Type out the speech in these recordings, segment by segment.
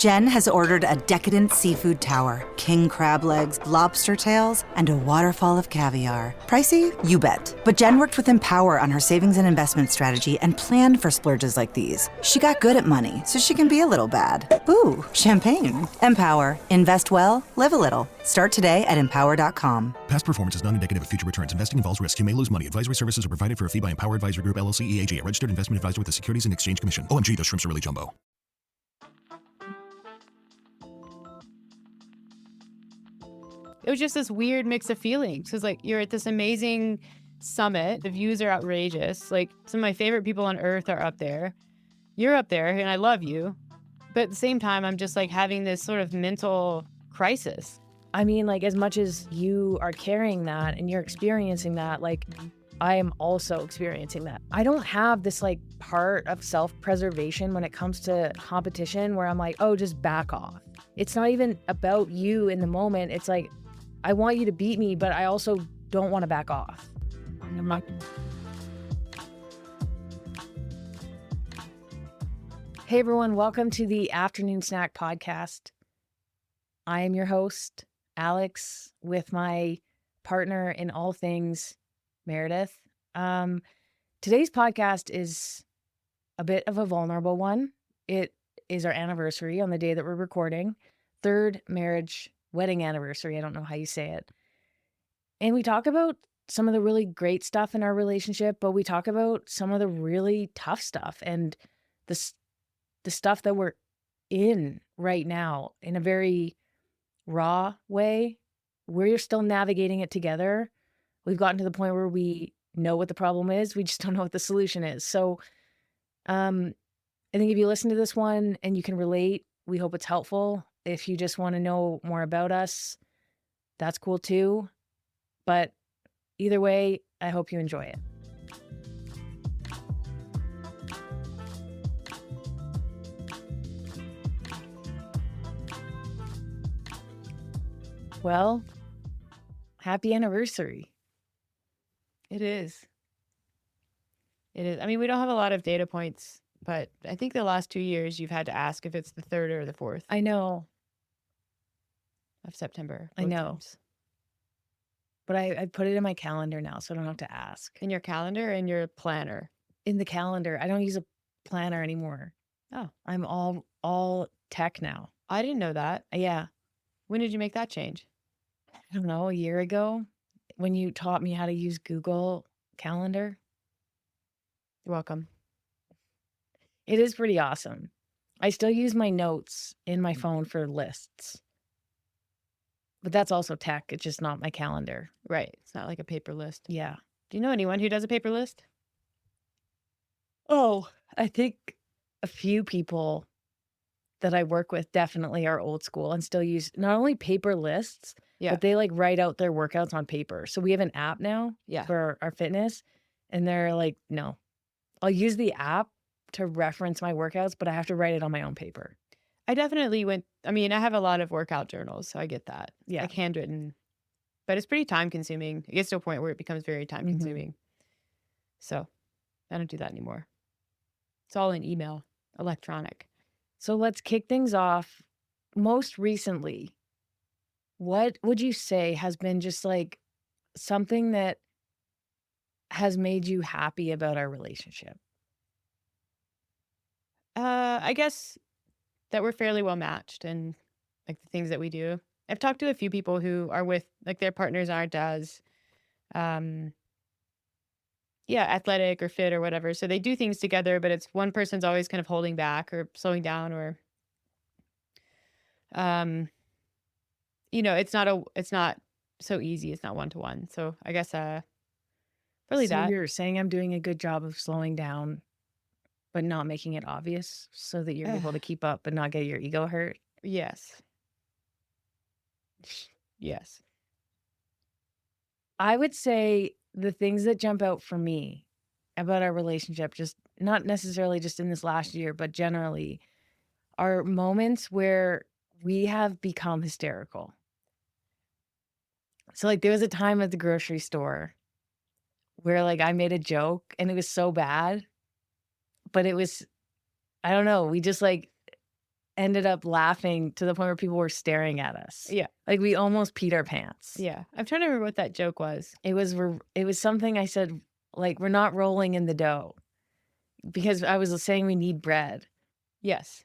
Jen has ordered a decadent seafood tower, king crab legs, lobster tails, and a waterfall of caviar. Pricey? You bet. But Jen worked with Empower on her savings and investment strategy and planned for splurges like these. She got good at money, so she can be a little bad. Ooh, champagne. Empower. Invest well, live a little. Start today at empower.com. Past performance is not indicative of future returns. Investing involves risk. You may lose money. Advisory services are provided for a fee by Empower Advisory Group, LLC, EAG, a registered investment advisor with the Securities and Exchange Commission. OMG, those shrimps are really jumbo. It was just this weird mix of feelings. Because, like, you're at this amazing summit. The views are outrageous. Like, some of my favorite people on earth are up there. You're up there, and I love you. But at the same time, I'm just, like, having this sort of mental crisis. I mean, like, as much as you are carrying that and you're experiencing that, like, I am also experiencing that. I don't have this, like, part of self-preservation when it comes to competition where I'm like, oh, just back off. It's not even about you in the moment. It's like, I want you to beat me, but I also don't want to back off. I'm not. Hey, everyone. Welcome to the Afternoon Snack Podcast. I am your host, Alex, with my partner in all things, Meredith. Today's podcast is a bit of a vulnerable one. It is our anniversary on the day that we're recording. Third wedding anniversary. I don't know how you say it. And we talk about some of the really great stuff in our relationship, but we talk about some of the really tough stuff and the stuff that we're in right now in a very raw way. We're still navigating it together. We've gotten to the point where we know what the problem is. We just don't know what the solution is. So I think if you listen to this one and you can relate, we hope it's helpful. If you just want to know more about us, that's cool too. But either way, I hope you enjoy it. Well, happy anniversary. It is. It is. I mean, we don't have a lot of data points, but I think the last 2 years you've had to ask if it's the 3rd or the 4th I know. of September. I both know. times. But I put it in my calendar now, so I don't have to ask. In your calendar and your planner. In the calendar. I don't use a planner anymore. Oh, I'm all tech now. I didn't know that. Yeah. When did you make that change? I don't know, a year ago when you taught me how to use Google Calendar. You're welcome. It is pretty awesome. I still use my notes in my phone for lists. But that's also tech. It's just not my calendar. Right. It's not like a paper list. Yeah. Do you know anyone who does a paper list? Oh, I think a few people that I work with definitely are old school and still use not only paper lists, but they like write out their workouts on paper. So we have an app now for our fitness. And they're like, no, I'll use the app to reference my workouts, but I have to write it on my own paper. I definitely I have a lot of workout journals, so I get that. Yeah. Like handwritten. But it's pretty time consuming. It gets to a point where it becomes very time consuming. So I don't do that anymore. It's all in email, electronic. So let's kick things off. Most recently, what would you say has been just like something that has made you happy about our relationship? I guess that we're fairly well matched and like the things that we do. I've talked to a few people who are with like their partners aren't as athletic or fit or whatever. So they do things together, but it's one person's always kind of holding back or slowing down or it's not so easy. It's not one-to-one. So I guess really So that. you're saying I'm doing a good job of slowing down, but not making it obvious so that you're able to keep up and not get your ego hurt? Yes. Yes. I would say the things that jump out for me about our relationship, just not necessarily just in this last year, but generally, are moments where we have become hysterical. So like there was a time at the grocery store where like I made a joke and it was so bad, but it was, I don't know, we just like, ended up laughing to the point where people were staring at us. Yeah. Like we almost peed our pants. Yeah. I'm trying to remember what that joke was. It was something I said, like, we're not rolling in the dough, because I was saying we need bread Yes.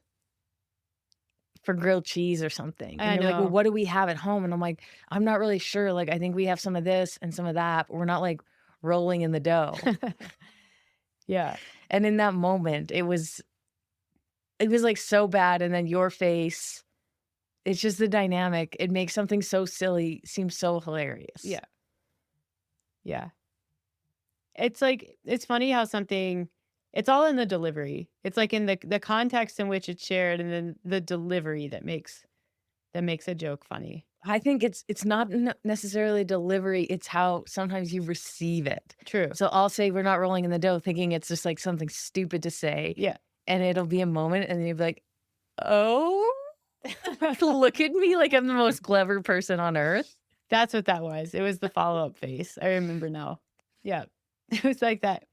for grilled cheese or something. I And you're like, well, know. what do we have at home? And I'm like, I'm not really sure. Like, I think we have some of this and some of that, but we're not like rolling in the dough. Yeah. And in that moment, it was like so bad. And then your face, it's just the dynamic. It makes something so silly seem so hilarious. Yeah. Yeah. It's like, it's funny how something, it's all in the delivery. It's like in the context in which it's shared, and then the delivery that makes a joke funny. I think it's not necessarily delivery. It's how sometimes you receive it. True. So I'll say we're not rolling in the dough, thinking it's just like something stupid to say. Yeah. And it'll be a moment, and then you'll be like, oh, look at me like I'm the most clever person on earth. That's what that was. It was the follow-up face. I remember now. Yeah. It was like that.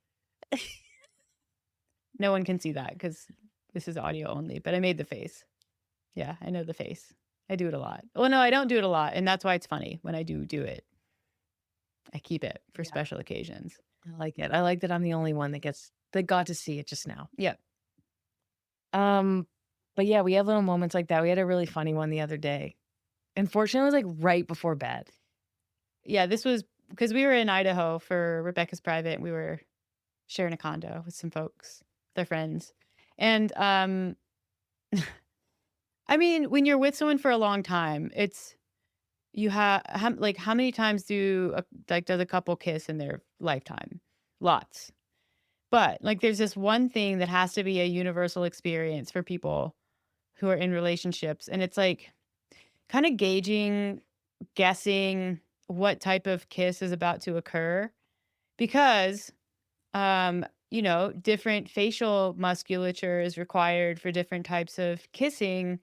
No one can see that because this is audio only, but I made the face. Yeah, I know the face. I do it a lot. Well, no, I don't do it a lot. And that's why it's funny when I do it. I keep it for special occasions. I like it. I like that I'm the only one that got to see it just now. Yeah. But yeah, we have little moments like that. We had a really funny one the other day. Unfortunately, it was like right before bed. Yeah, this was because we were in Idaho for Rebecca's private, and we were sharing a condo with some folks, their friends. And I mean, when you're with someone for a long time, it's you have like how many times does a couple kiss in their lifetime? Lots. But like there's this one thing that has to be a universal experience for people who are in relationships, and it's like kind of guessing what type of kiss is about to occur, because different facial musculature is required for different types of kissing,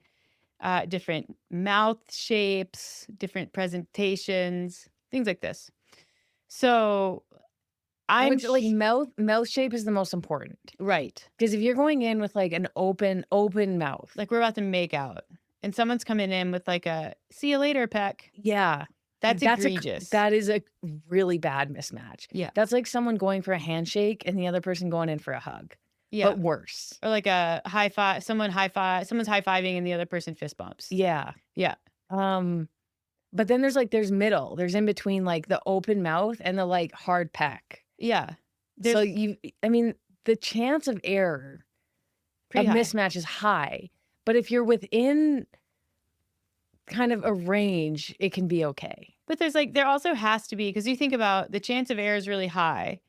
different mouth shapes, different presentations, things like this. So Which, like, mouth shape is the most important. Right. Because if you're going in with like an open mouth, Like we're about to make out and someone's coming in with like a see you later peck. yeah, That's egregious. that is a really bad mismatch. Yeah. That's like someone going for a handshake and the other person going in for a hug. Yeah. But worse. Or like a high five, someone's high-fiving and the other person fist bumps. Yeah. Yeah. But then there's middle. There's in between like the open mouth and the like hard peck. Yeah. So the chance of error of mismatch is high. But if you're within kind of a range, it can be okay. But there also has to be, because you think about the chance of error is really high.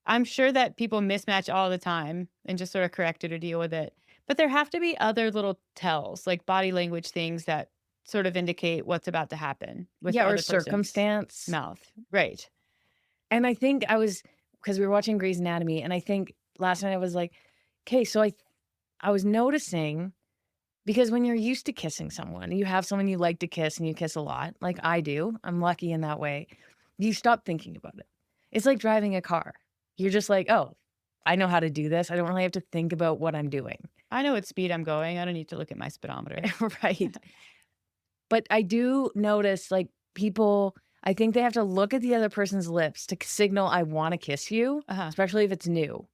I'm sure that people mismatch all the time and just sort of correct it or deal with it. But there have to be other little tells, like body language things that sort of indicate what's about to happen with the or other person's circumstance. mouth. Right. And I think because we were watching Grey's Anatomy, and I think last night I was like, okay, so I was noticing, because when you're used to kissing someone, you have someone you like to kiss and you kiss a lot, like I do, I'm lucky in that way, you stop thinking about it. It's like driving a car. You're just like, oh, I know how to do this. I don't really have to think about what I'm doing. I know what speed I'm going. I don't need to look at my speedometer. Right. But I do notice like people, I think they have to look at the other person's lips to signal I want to kiss you, especially if it's new.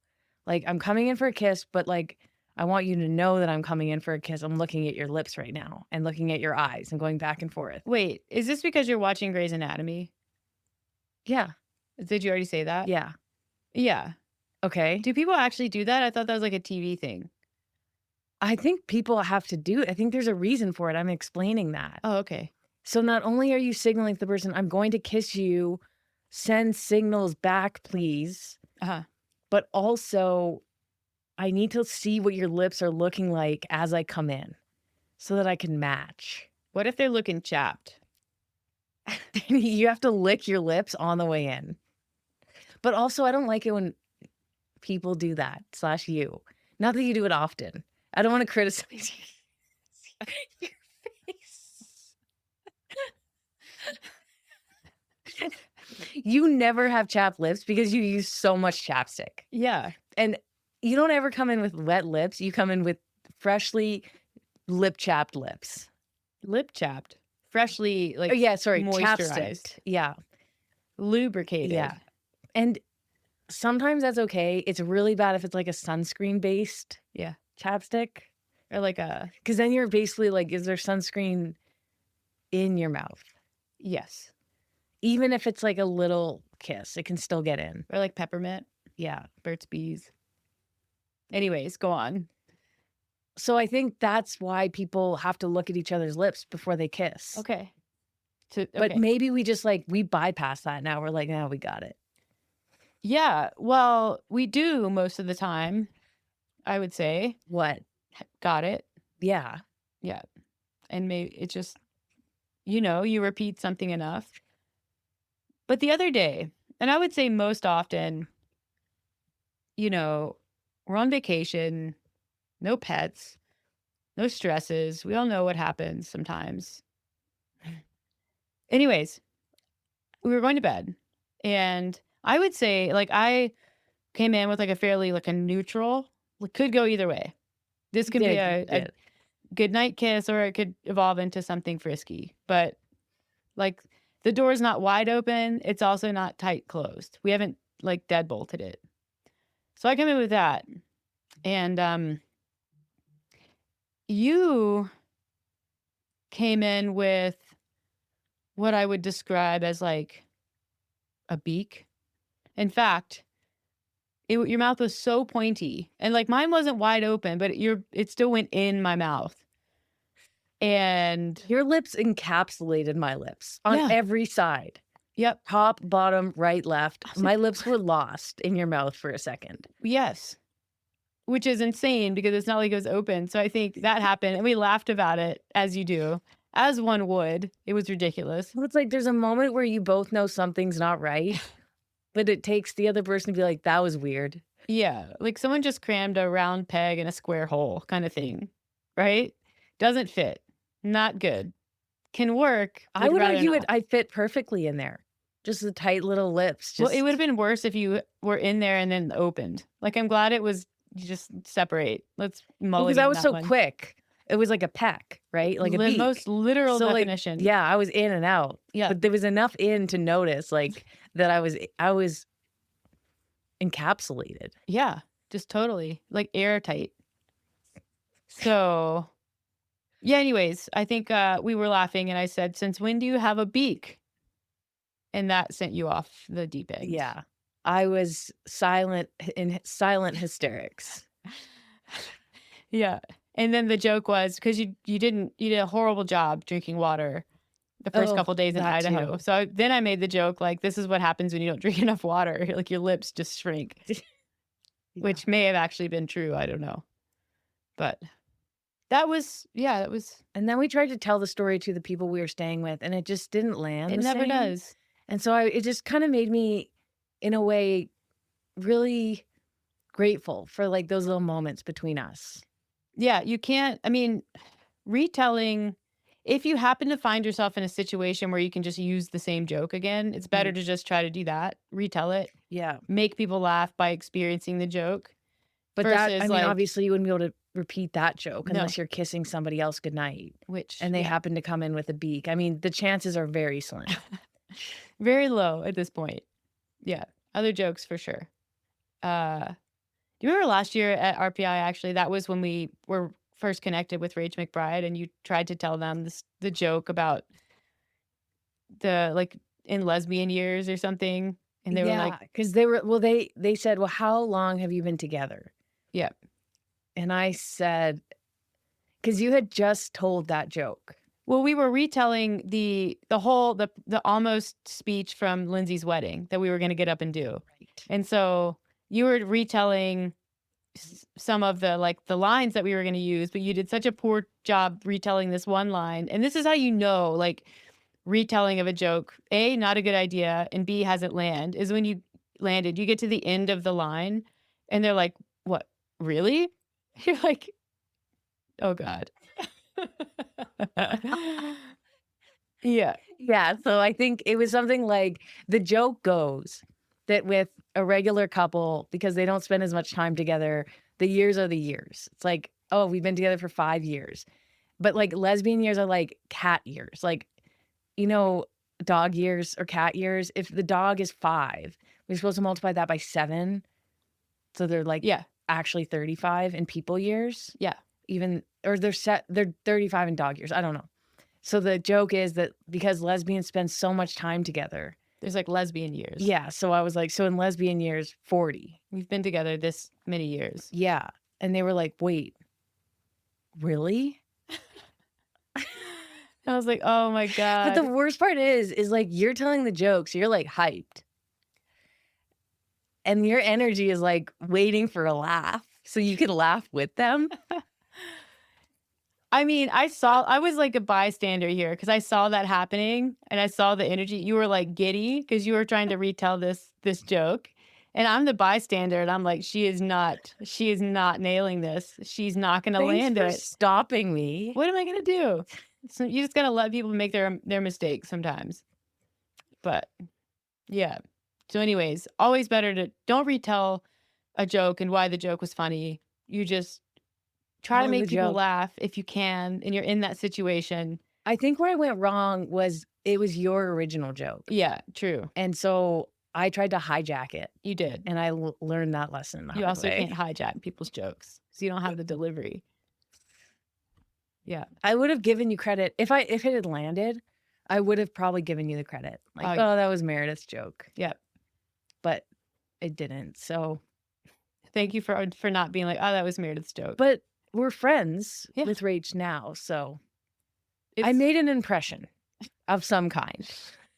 Like I'm coming in for a kiss, but like I want you to know that I'm coming in for a kiss. I'm looking at your lips right now and looking at your eyes and going back and forth. Wait, is this because you're watching Grey's Anatomy? Yeah. Did you already say that? Yeah. Yeah. Okay. Do people actually do that? I thought that was like a TV thing. I think people have to do it. I think there's a reason for it. I'm explaining that. Oh, okay. So not only are you signaling to the person, I'm going to kiss you, send signals back, please. But also, I need to see what your lips are looking like as I come in so that I can match. What if they're looking chapped? You have to lick your lips on the way in. But also, I don't like it when people do that, /you. Not that you do it often. I don't want to criticize your face. You never have chapped lips because you use so much chapstick. Yeah. And you don't ever come in with wet lips. You come in with freshly lip chapped lips. Lip chapped, freshly Oh yeah, sorry, moisturized, chapstick. Yeah, lubricated. yeah. And sometimes that's okay. It's really bad if it's like a sunscreen based Yeah. chapstick, Or like a because then you're basically like, is there sunscreen in your mouth? yes. Even if it's like a little kiss, it can still get in. Or like peppermint, Yeah. Burt's Bees. Anyways, go on. So I think that's why people have to look at each other's lips before they kiss. Okay. But maybe we just like, we bypass that now. We're like, now we got it. Yeah. Well, we do most of the time, I would say. What? Got it. Yeah. Yeah. And maybe it just, you repeat something enough. But the other day, and I would say most often, we're on vacation, no pets, no stresses. We all know what happens sometimes. Anyways, we were going to bed. And I would say, like, I came in with like a fairly like a neutral, it could go either way. This could be a good night kiss, or it could evolve into something frisky. But like the door's not wide open. It's also not tight closed. We haven't like deadbolted it. So I come in with that. And you came in with what I would describe as like a beak. In fact, your mouth was so pointy, and like mine wasn't wide open, but it still went in my mouth. And your lips encapsulated my lips on every side. Yep. Top, bottom, right, left. My lips were lost in your mouth for a second. Yes. Which is insane because it's not like it was open. So I think that happened, and we laughed about it, as you do, as one would. It was ridiculous. Well, it's like there's a moment where you both know something's not right, but it takes the other person to be like, that was weird. Yeah. Like someone just crammed a round peg in a square hole kind of thing, right? Doesn't fit. Not good. Can work. I would argue I fit perfectly in there. Just the tight little lips. Well, it would have been worse if you were in there and then opened. Like, I'm glad it was just separate. Let's mulligan because that was so one. quick. It was like a peck, right? Like a beak. Most literal So, definition. Like, yeah, I was in and out. Yeah. But there was enough in to notice like that I was encapsulated. Yeah, just totally. Like airtight. So, yeah, anyways, I think we were laughing and I said, since when do you have a beak? And that sent you off the deep end. Yeah. I was silent in silent hysterics. Yeah. And then the joke was because you did a horrible job drinking water the first couple days in Idaho. Too. So then I made the joke like, this is what happens when you don't drink enough water. Like your lips just shrink, which may have actually been true. I don't know. But that was. And then we tried to tell the story to the people we were staying with, and it just didn't land. It never does. And so it just kind of made me, in a way, really grateful for like those little moments between us. Yeah, you can't. I mean, retelling. If you happen to find yourself in a situation where you can just use the same joke again, it's better to just try to do that. Retell it. Yeah. Make people laugh by experiencing the joke. But versus, obviously you wouldn't be able to repeat that joke unless you're kissing somebody else goodnight. And they happen to come in with a beak. I mean, the chances are very slim. Very low at this point. Yeah. Other jokes for sure. Do you remember last year at RPI, actually, that was when we were first connected with Rach McBride, and you tried to tell them the joke about the, like, in lesbian years or something. And they were like, because they said, well, how long have you been together? Yeah. And I said, because you had just told that joke. Well, we were retelling the almost speech from Lindsay's wedding that we were going to get up and do. Right. And so you were retelling some of the lines that we were going to use, but you did such a poor job retelling this one line. And this is how you know, like, retelling of a joke, A, not a good idea, and B, hasn't landed, is when you landed, you get to the end of the line and they're like, what, really? You're like, oh God. Yeah. Yeah. So I think it was something like the joke goes that with a regular couple, because they don't spend as much time together, the years are the years. It's like, oh, we've been together for 5 years. But like lesbian years are like cat years. Like, you know, dog years or cat years. If the dog is 5, we're supposed to multiply that by 7. So they're like Yeah. actually 35 in people years. Yeah. Even, or they're 35 in dog years. I don't know. So the joke is that because lesbians spend so much time together. There's like lesbian years. Yeah. So I was like, so in lesbian years, 40. We've been together this many years. Yeah. And they were like, wait, really? I was like, oh my God. But the worst part is like you're telling the jokes, you're like hyped. And your energy is like waiting for a laugh so you can laugh with them. I mean, I was like a bystander here because I saw that happening and I saw the energy. You were like giddy because you were trying to retell this joke. And I'm the bystander and I'm like, she is not nailing this. She's not going to land Thanks for it. stopping me. What am I going to do? So you just got to let people make their mistakes sometimes. But yeah. So anyways, always better to don't retell a joke and why the joke was funny. You just try to Own make the people joke. laugh if you can and you're in that situation. I think where I went wrong was it was your original joke. Yeah, true. And so I tried to hijack it. You did. And I learned that lesson. the You hard also way. can't hijack people's jokes. So you don't have the delivery. Yeah. I would have given you credit. If it had landed, I would have probably given you the credit. Like, oh, that was Meredith's joke. Yeah. But it didn't. So thank you for not being like, oh, that was Meredith's joke. But we're friends Yeah. with Rach now. So I made an impression of some kind.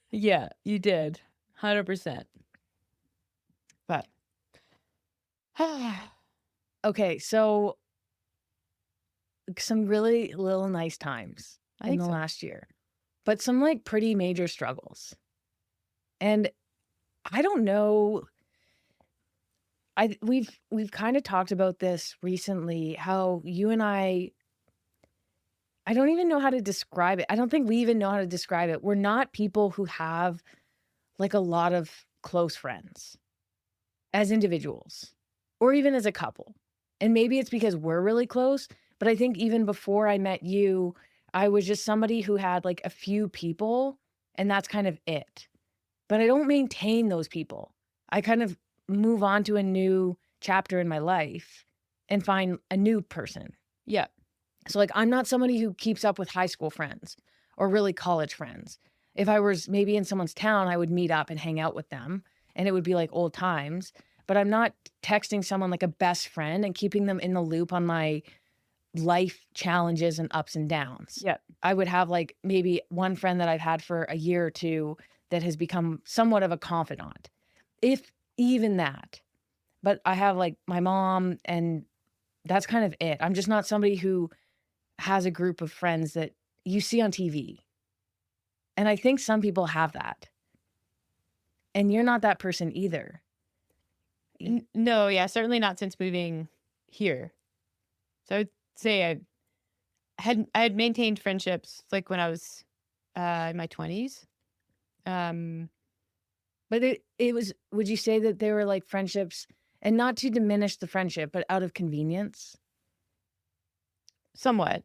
Yeah, you did. 100%. But okay, so some really little nice times in the last year, but some like pretty major struggles. And I don't know. We've kind of talked about this recently, how you and I don't even know how to describe it. I don't think we even know how to describe it. We're not people who have like a lot of close friends as individuals or even as a couple. And maybe it's because we're really close, but I think even before I met you, I was just somebody who had like a few people and that's kind of it. But I don't maintain those people. I kind of move on to a new chapter in my life and find a new person. yeah. So like, I'm not somebody who keeps up with high school friends or really college friends. If I was maybe in someone's town, I would meet up and hang out with them and it would be like old times, but I'm not texting someone like a best friend and keeping them in the loop on my life challenges and ups and downs. Yeah. I would have like maybe one friend that I've had for a year or two that has become somewhat of a confidant, if even that. But I have like my mom and that's kind of it. I'm just not somebody who has a group of friends that you see on TV. And I think some people have that. And you're not that person either. No, yeah, certainly not since moving here. So I would say I had maintained friendships like when I was in my 20s. But it was, would you say that they were like friendships, and not to diminish the friendship, but out of convenience? Somewhat.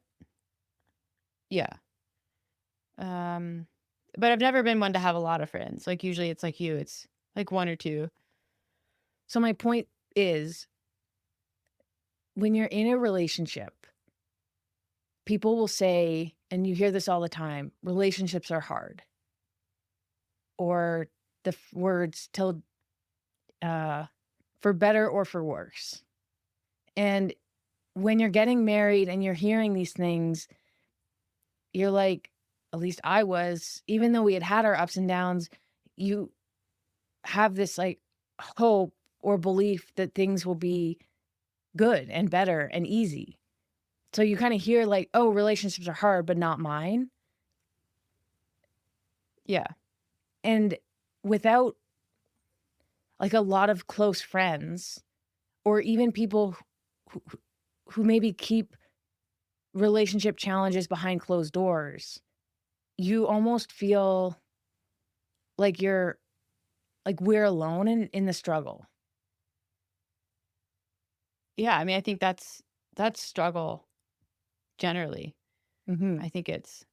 Yeah. But I've never been one to have a lot of friends. Like usually it's like you, it's like 1 or 2. So my point is, when you're in a relationship, people will say, and you hear this all the time, relationships are hard. Or the words till for better or for worse. And when you're getting married and you're hearing these things, you're like, at least I was, even though we had our ups and downs, you have this like hope or belief that things will be good and better and easy. So you kind of hear like, oh, relationships are hard, but not mine. Yeah. And without like a lot of close friends or even people who maybe keep relationship challenges behind closed doors, you almost feel like we're alone in the struggle. Yeah, I mean, I think that's struggle generally. I think it's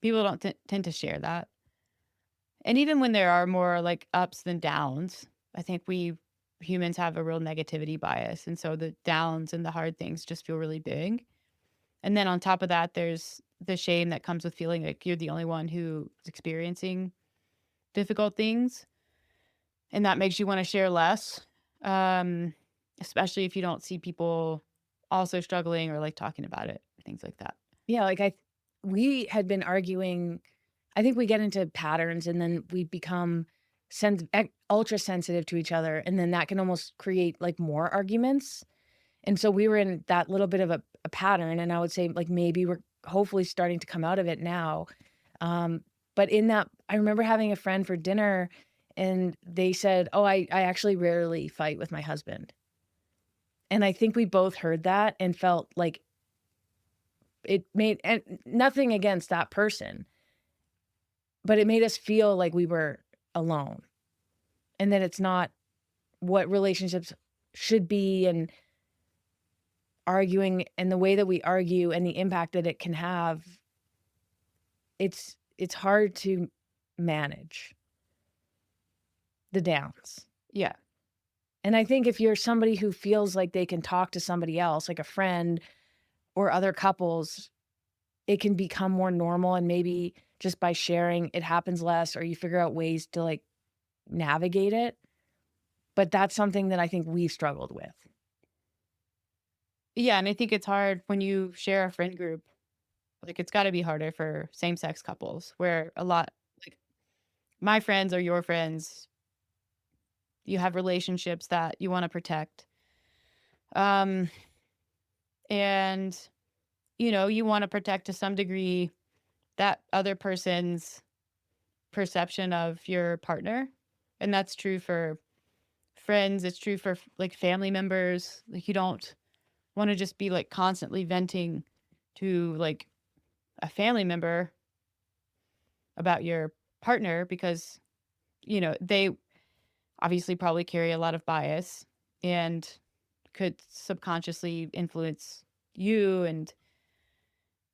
people don't tend to share that. And even when there are more like ups than downs, I think we humans have a real negativity bias. And so the downs and the hard things just feel really big. And then on top of that, there's the shame that comes with feeling like you're the only one who's experiencing difficult things. And that makes you want to share less, especially if you don't see people also struggling or like talking about it, things like that. Yeah, like we had been arguing. I think we get into patterns and then we become ultra sensitive to each other, and then that can almost create like more arguments. And so we were in that little bit of a pattern, and I would say like maybe we're hopefully starting to come out of it now. But in that, I remember having a friend for dinner, and they said, "Oh, I actually rarely fight with my husband." And I think we both heard that and felt like it made, and nothing against that person, but it made us feel like we were alone, and that it's not what relationships should be, and arguing and the way that we argue and the impact that it can have. It's hard to manage the downs. Yeah. And I think if you're somebody who feels like they can talk to somebody else, like a friend or other couples, it can become more normal, and maybe just by sharing it happens less, or you figure out ways to like navigate it. But that's something that I think we've struggled with. Yeah. And I think it's hard when you share a friend group. Like it's got to be harder for same-sex couples where a lot like my friends are your friends. You have relationships that you want to protect. And you want to protect to some degree that other person's perception of your partner. And that's true for friends. It's true for like family members. Like you don't want to just be like constantly venting to like a family member about your partner because, they obviously probably carry a lot of bias and could subconsciously influence you. And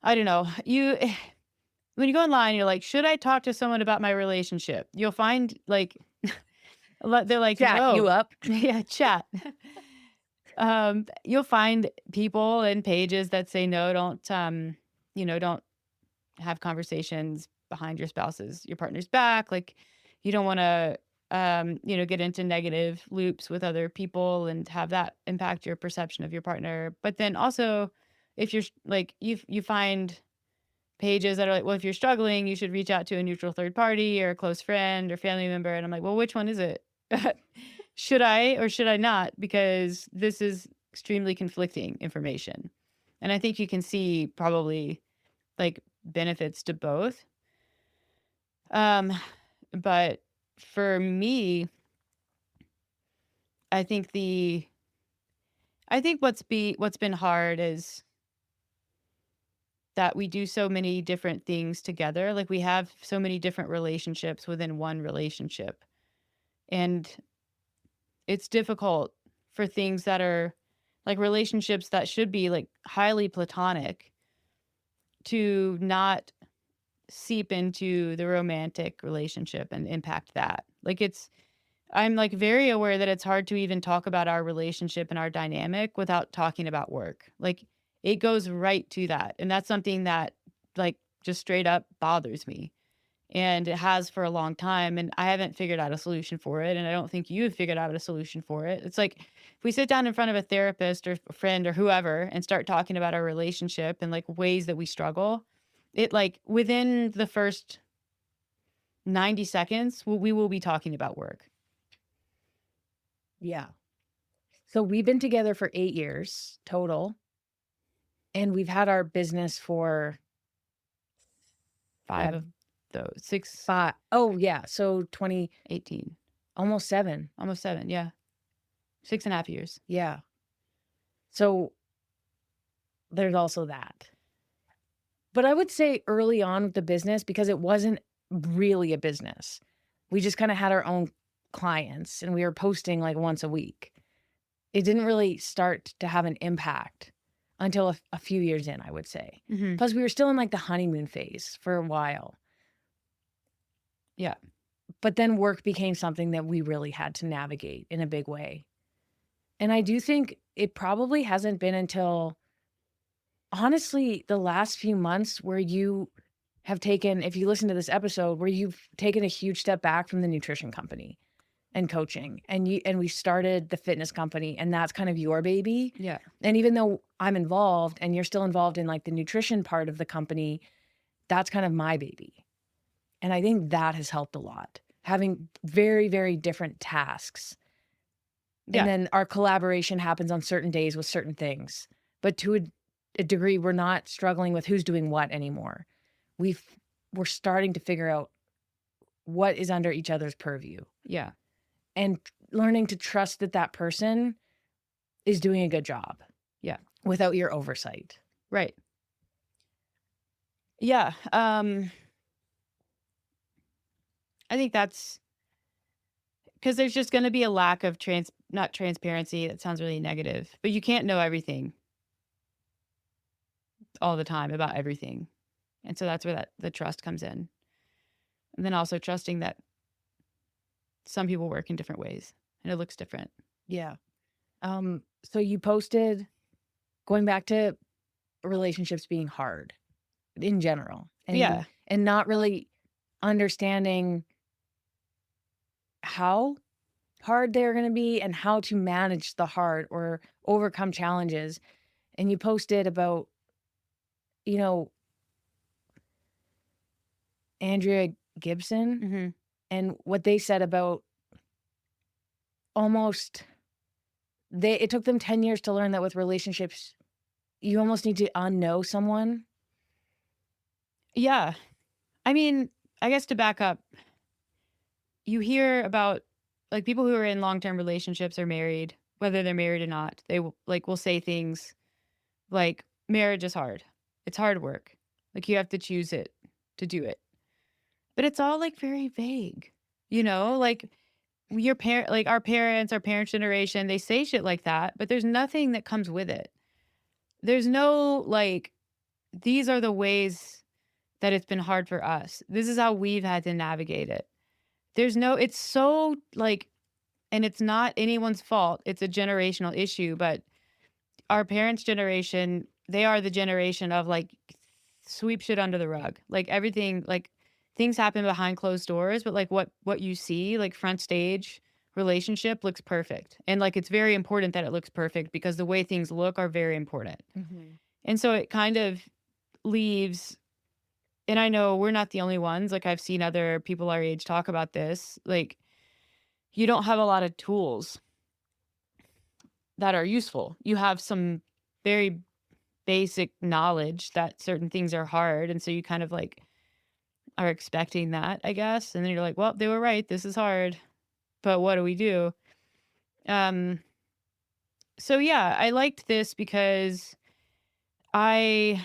I don't know, when you go online, you're like, should I talk to someone about my relationship? You'll find like, they're like, Chat no. you up. Yeah, chat. You'll find people and pages that say, no, don't have conversations behind your partner's back. Like you don't want to, get into negative loops with other people and have that impact your perception of your partner. But then also if you're like, you find pages that are like, well, if you're struggling, you should reach out to a neutral third party or a close friend or family member. And I'm like, well, which one is it? Should I or should I not? Because this is extremely conflicting information. And I think you can see probably like benefits to both. But for me, I think what's been hard is that we do so many different things together. Like we have so many different relationships within one relationship. And it's difficult for things that are like relationships that should be like highly platonic to not seep into the romantic relationship and impact that. Like I'm like very aware that it's hard to even talk about our relationship and our dynamic without talking about work. Like it goes right to that. And that's something that like just straight up bothers me. And it has for a long time. And I haven't figured out a solution for it. And I don't think you have figured out a solution for it. It's like if we sit down in front of a therapist or a friend or whoever and start talking about our relationship and like ways that we struggle, it like within the first 90 seconds, we will be talking about work. Yeah. So we've been together for 8 years total. And we've had our business for 5 of those. 6. 5. Oh, yeah. So 2018. Almost 7. Almost 7. Yeah. 6.5 years. Yeah. So there's also that. But I would say early on with the business, because it wasn't really a business, we just kind of had our own clients and we were posting like once a week. It didn't really start to have an impact until a few years in, I would say. Mm-hmm. Plus, we were still in like the honeymoon phase for a while. Yeah. But then work became something that we really had to navigate in a big way. And I do think it probably hasn't been until, honestly, the last few months where you have taken, if you listen to this episode, where you've taken a huge step back from the nutrition company and coaching, and we started the fitness company, and that's kind of your baby. Yeah. And even though I'm involved and you're still involved in like the nutrition part of the company, that's kind of my baby. And I think that has helped a lot, having very, very different tasks. Yeah. And then our collaboration happens on certain days with certain things. But to a degree, we're not struggling with who's doing what anymore. We're starting to figure out what is under each other's purview. Yeah. And learning to trust that that person is doing a good job. Yeah. Without your oversight. Right. Yeah. I think that's because there's just going to be a lack of not transparency. That sounds really negative, but you can't know everything all the time about everything. And so that's where the trust comes in. And then also trusting that some people work in different ways and it looks different. Yeah. So you posted going back to relationships being hard in general. And and not really understanding how hard they're going to be and how to manage the hard or overcome challenges. And you posted about, Andrea Gibson Mm-hmm. and what they said about it took them 10 years to learn that with relationships, you almost need to unknow someone. Yeah. I mean, I guess to back up, you hear about like people who are in long-term relationships or married, whether they're married or not, they will say things like marriage is hard. It's hard work. Like you have to choose it to do it. But it's all like very vague, like our parents' generation, they say shit like that, but there's nothing that comes with it. There's no like, these are the ways that it's been hard for us. This is how we've had to navigate it. It's so like, and it's not anyone's fault. It's a generational issue, but our parents' generation, they are the generation of like sweep shit under the rug. Like everything, like things happen behind closed doors, but like what you see, like front stage relationship looks perfect. And like, it's very important that it looks perfect because the way things look are very important. Mm-hmm. And so it kind of leaves, and I know we're not the only ones. Like I've seen other people our age talk about this. Like you don't have a lot of tools that are useful. You have some very basic knowledge that certain things are hard. And so you kind of like are expecting that, I guess. And then you're like, well, they were right. This is hard. But what do we do? So yeah, I liked this because and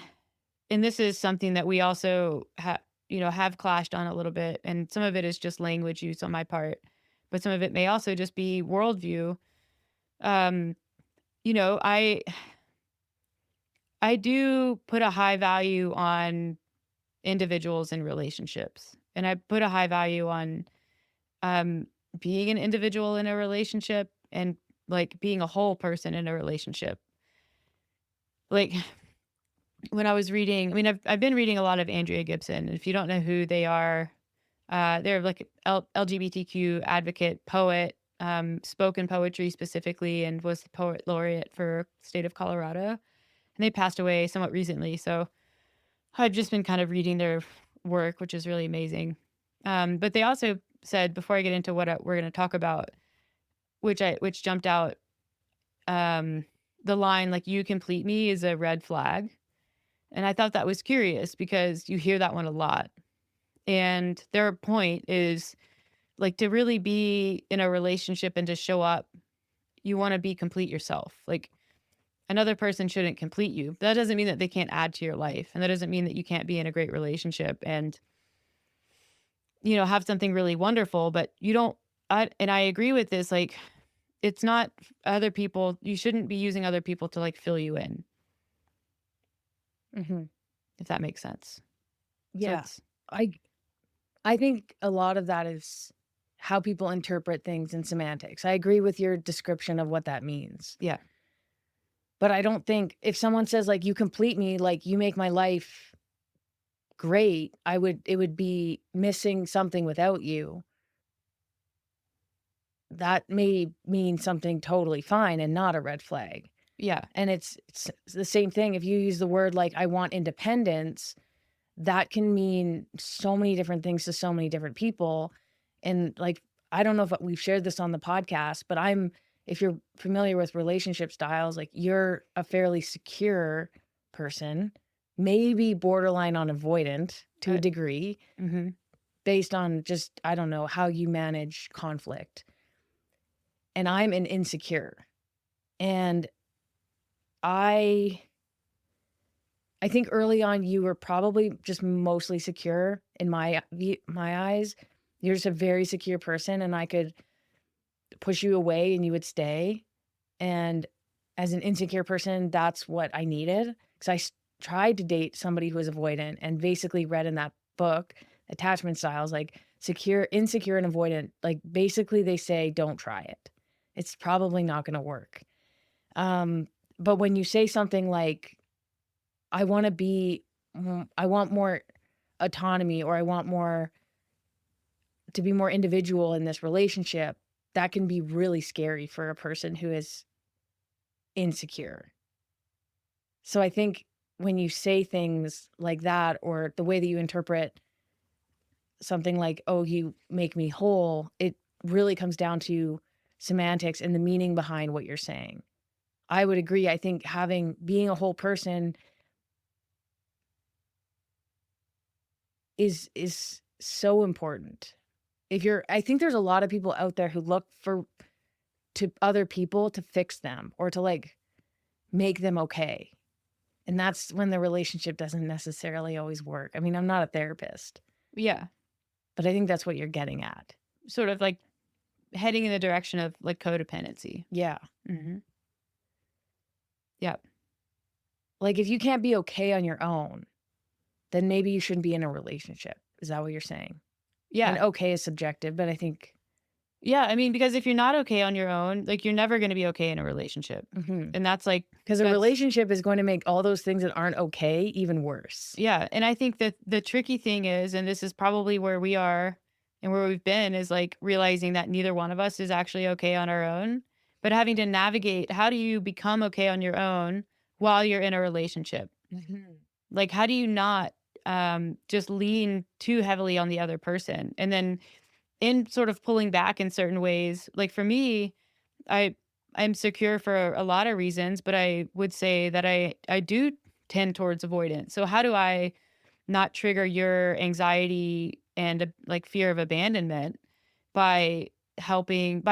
this is something that we also have clashed on a little bit. And some of it is just language use on my part, but some of it may also just be worldview. I do put a high value on individuals and relationships. And I put a high value on being an individual in a relationship and like being a whole person in a relationship. Like when I was reading, I mean, I've been reading a lot of Andrea Gibson. If you don't know who they are, they're like LGBTQ advocate, poet, spoken poetry specifically, and was the poet laureate for state of Colorado. And they passed away somewhat recently. So I've just been kind of reading their work, which is really amazing. But they also said, before I get into what we're going to talk about, which jumped out, the line, like, you complete me is a red flag. And I thought that was curious because you hear that one a lot. And their point is like to really be in a relationship and to show up, you want to be complete yourself. Like another person shouldn't complete you. That doesn't mean that they can't add to your life. And that doesn't mean that you can't be in a great relationship and, have something really wonderful, but you don't, and I agree with this. Like, it's not other people. You shouldn't be using other people to like fill you in. if that makes sense. So Yeah. it's- I think a lot of that is how people interpret things in semantics. I agree with your description of what that means. yeah. But I don't think if someone says like you complete me, like you make my life great, it would be missing something without you. That may mean something totally fine and not a red flag. Yeah. And it's the same thing if you use the word like I want independence, that can mean so many different things to so many different people. And like I don't know if we've shared this on the podcast, but if you're familiar with relationship styles, like you're a fairly secure person, maybe borderline on avoidant to a degree, based on just, I don't know, how you manage conflict. And I'm an insecure. And I think early on you were probably just mostly secure in my eyes. You're just a very secure person, and I could push you away and you would stay. And as an insecure person, that's what I needed, because I tried to date somebody who was avoidant and basically read in that book, Attachment Styles, like secure, insecure, and avoidant. Like basically they say, don't try it. It's probably not going to work. But when you say something like, I want more autonomy, or I want to be more individual in this relationship, that can be really scary for a person who is insecure. So I think when you say things like that, or the way that you interpret something like, oh, you make me whole, it really comes down to semantics and the meaning behind what you're saying. I would agree. I think being a whole person is so important. I think there's a lot of people out there who look to other people to fix them or to like make them okay. And that's when the relationship doesn't necessarily always work. I mean, I'm not a therapist. Yeah. But I think that's what you're getting at. Sort of like heading in the direction of like codependency. Yeah. Yeah. Like if you can't be okay on your own, then maybe you shouldn't be in a relationship. Is that what you're saying? Yeah. And okay is subjective, but I think. Yeah. I mean, because if you're not okay on your own, like you're never going to be okay in a relationship. And that's like. Because a relationship is going to make all those things that aren't okay even worse. Yeah. And I think that the tricky thing is, and this is probably where we are and where we've been, is like realizing that neither one of us is actually okay on our own, but having to navigate, how do you become okay on your own while you're in a relationship? Like, how do you not just lean too heavily on the other person? And then in sort of pulling back in certain ways, like for me, I'm secure for a lot of reasons, but I would say that I do tend towards avoidance. So how do I not trigger your anxiety and like fear of abandonment by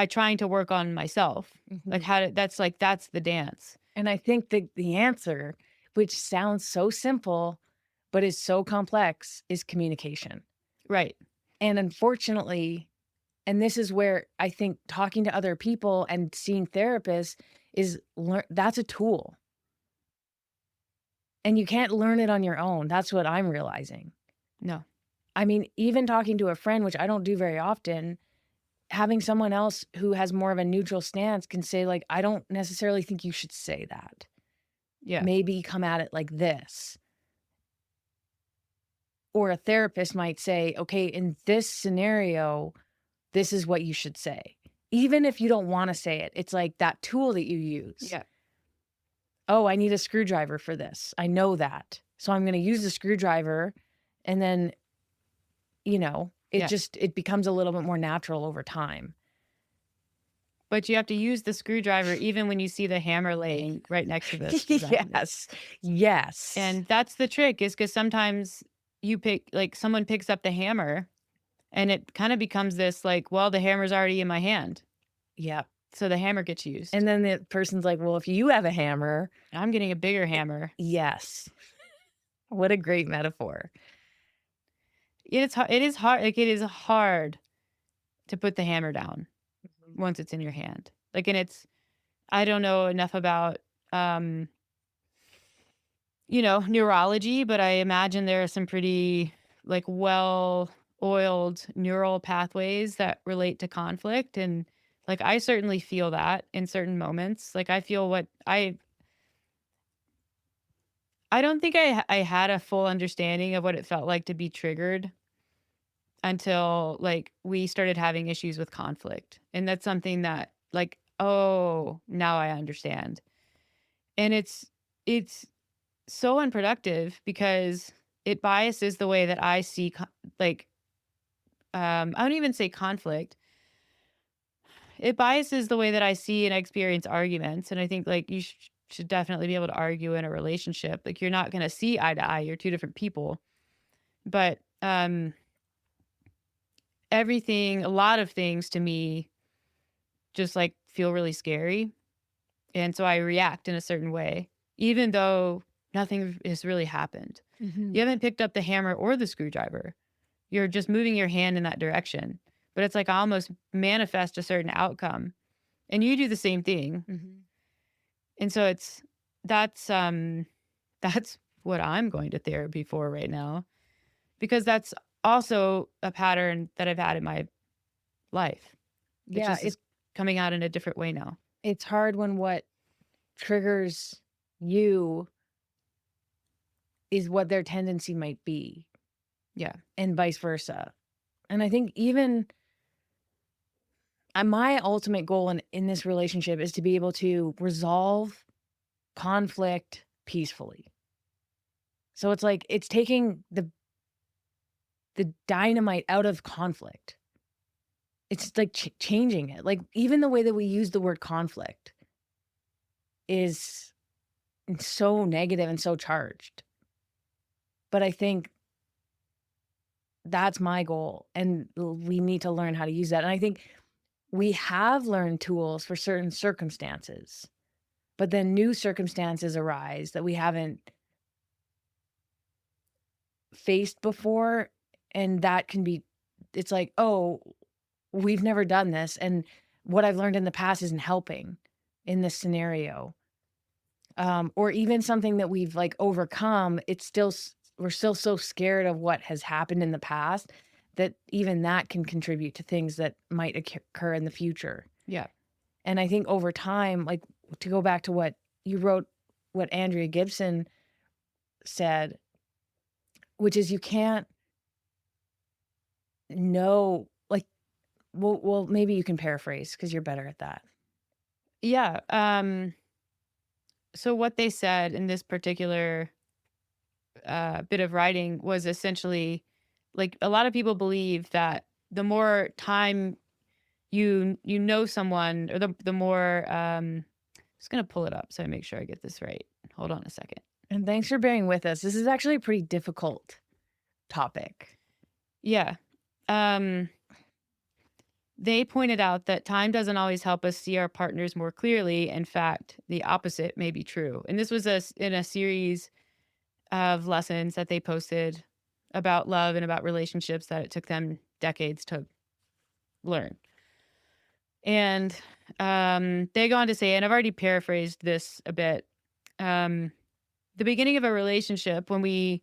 trying to work on myself? Like that's the dance. And I think the answer, which sounds so simple, but is so complex, is communication. Right. And unfortunately, and this is where I think talking to other people and seeing therapists that's a tool. And you can't learn it on your own. That's what I'm realizing. No. I mean, even talking to a friend, which I don't do very often, having someone else who has more of a neutral stance can say, like, I don't necessarily think you should say that. Yeah. Maybe come at it like this. Or a therapist might say, okay, in this scenario, this is what you should say. Even if you don't want to say it, it's like that tool that you use. Yeah. Oh, I need a screwdriver for this. I know that. So I'm going to use the screwdriver, and then, it becomes a little bit more natural over time. But you have to use the screwdriver even when you see the hammer laying right next to this. Yes. And that's the trick, is because sometimes someone picks up the hammer and it kind of becomes this like, well, the hammer's already in my hand. Yeah. So the hammer gets used. And then the person's like, well, if you have a hammer, I'm getting a bigger hammer. Yes. What a great metaphor. It is hard. Like, it is hard to put the hammer down once it's in your hand. Like, and I don't know enough about neurology, but I imagine there are some pretty like well-oiled neural pathways that relate to conflict. And like I certainly feel that in certain moments. Like I feel what I don't think I had a full understanding of what it felt like to be triggered until like we started having issues with conflict. And that's something that like, oh, now I understand. And it's so unproductive because it biases the way that I see like I don't even say conflict. It biases the way that I see and experience arguments. And I think like you should definitely be able to argue in a relationship. Like you're not going to see eye to eye. You're two different people. But a lot of things to me just like feel really scary. And so I react in a certain way, even though nothing has really happened. You haven't picked up the hammer or the screwdriver. You're just moving your hand in that direction. But it's like I almost manifest a certain outcome. And you do the same thing. And so that's what I'm going to therapy for right now. Because that's also a pattern that I've had in my life. It Yeah, just is coming out in a different way now. it's hard when what triggers you is what their tendency might be, Yeah. and vice versa. And I think even my ultimate goal in this relationship is to be able to resolve conflict peacefully. So it's like it's taking the dynamite out of conflict. It's like changing it. Like even the way that we use the word conflict is so negative and so charged. But I think that's my goal, and we need to learn how to use that. And I think we have learned tools for certain circumstances, but then new circumstances arise that we haven't faced before. And that can be, it's like, oh, we've never done this. And what I've learned in the past isn't helping in this scenario. Or even something that we've like overcome, we're still so scared of what has happened in the past that even that can contribute to things that might occur in the future. Yeah. And I think over time, like to go back to what you wrote, what Andrea Gibson said, which is you can't know, like, well, maybe you can paraphrase because you're better at that. Yeah. So what they said in this particular bit of writing was essentially like a lot of people believe that the more time you know someone, or the more just gonna pull it up so I make sure I get this right. Hold on a second. And thanks for bearing with us. This is actually a pretty difficult topic. Yeah. They pointed out that time doesn't always help us see our partners more clearly. In fact, the opposite may be true. And this was in a series of lessons that they posted about love and about relationships that it took them decades to learn. And they go on to say, and I've already paraphrased this a bit, the beginning of a relationship, when we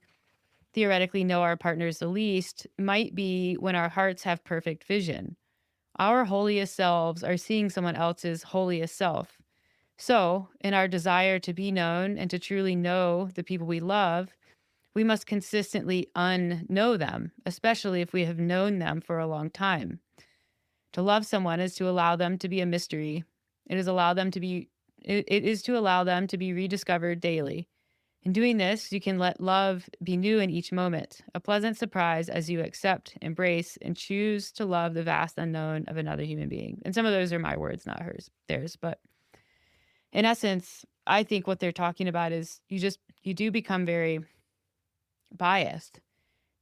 theoretically know our partners the least, might be when our hearts have perfect vision. Our holiest selves are seeing someone else's holiest self. So, in our desire to be known and to truly know the people we love, we must consistently unknow them, especially if we have known them for a long time. To love someone is to allow them to be a mystery. It is to allow them to be rediscovered daily. In doing this, you can let love be new in each moment, a pleasant surprise as you accept, embrace, and choose to love the vast unknown of another human being. And some of those are my words, not theirs. But in essence, I think what they're talking about is you do become very biased.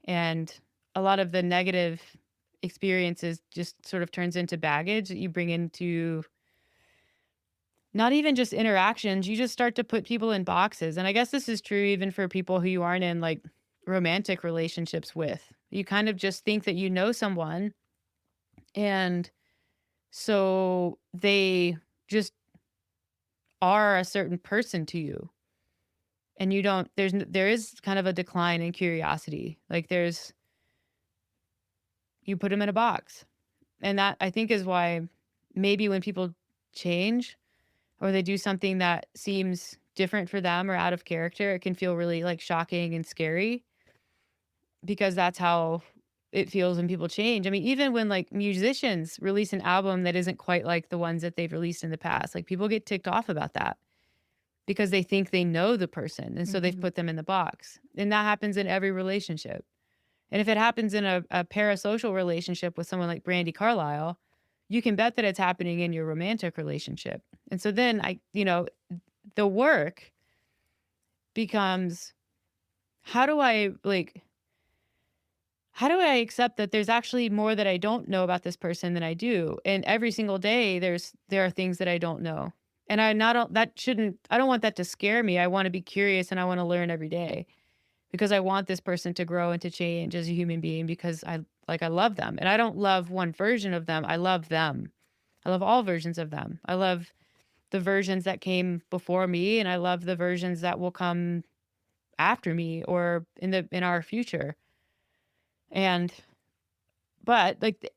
And a lot of the negative experiences just sort of turns into baggage that you bring into not even just interactions. You just start to put people in boxes. And I guess this is true even for people who you aren't in like romantic relationships with. You kind of just think that you know someone, and so they just are a certain person to you. and there is kind of a decline in curiosity. Like you put them in a box. And that, I think, is why maybe when people change or they do something that seems different for them or out of character, it can feel really like shocking and scary, because that's how it feels when people change. I mean, even when like musicians release an album that isn't quite like the ones that they've released in the past, like people get ticked off about that because they think they know the person. And so they've put them in the box. And that happens in every relationship. And if it happens in a parasocial relationship with someone like Brandi Carlile, you can bet that it's happening in your romantic relationship. And so then the work becomes, how do I accept that there's actually more that I don't know about this person than I do? And every single day there are things that I don't know. And I don't want that to scare me. I want to be curious and I want to learn every day, because I want this person to grow and to change as a human being, because I love them. And I don't love one version of them. I love them. I love all versions of them. I love the versions that came before me, and I love the versions that will come after me or in our future. But like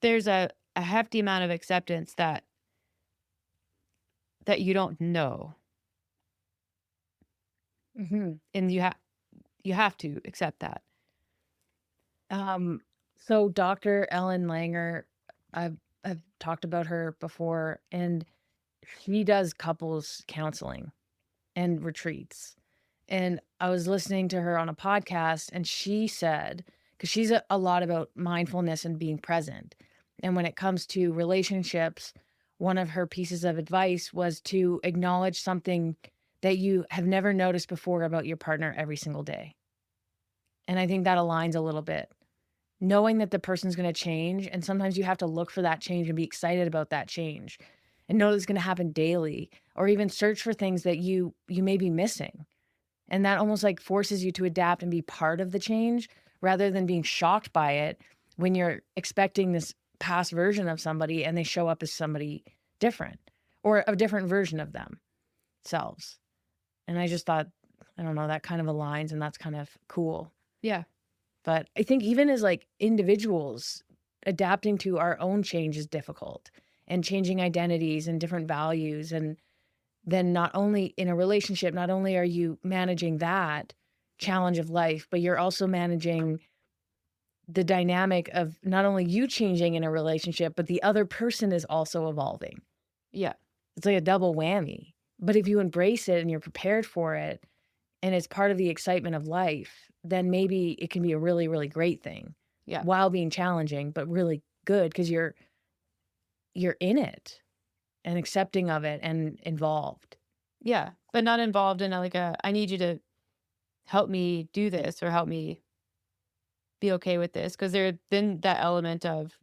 there's a hefty amount of acceptance that you don't know. And you have to accept that. So Dr. Ellen Langer, I've talked about her before, and she does couples counseling and retreats. And I was listening to her on a podcast, and she said, because she's a lot about mindfulness and being present. And when it comes to relationships, one of her pieces of advice was to acknowledge something that you have never noticed before about your partner every single day. And I think that aligns a little bit. Knowing that the person's going to change, and sometimes you have to look for that change and be excited about that change and know it's going to happen daily, or even search for things that you may be missing. And that almost like forces you to adapt and be part of the change rather than being shocked by it when you're expecting this past version of somebody and they show up as somebody different or a different version of themselves. And I just thought, I don't know, that kind of aligns, and that's kind of cool. Yeah. But I think even as like individuals, adapting to our own change is difficult, and changing identities and different values. And then not only in a relationship, not only are you managing that challenge of life, but you're also managing the dynamic of not only you changing in a relationship, but the other person is also evolving. Yeah. It's like a double whammy. But if you embrace it and you're prepared for it, and it's part of the excitement of life, then maybe it can be a really, really great thing. Yeah. While being challenging, but really good, because you're in it and accepting of it and involved. Yeah. But not involved in I need you to help me do this or help me be okay with this. Because then that element of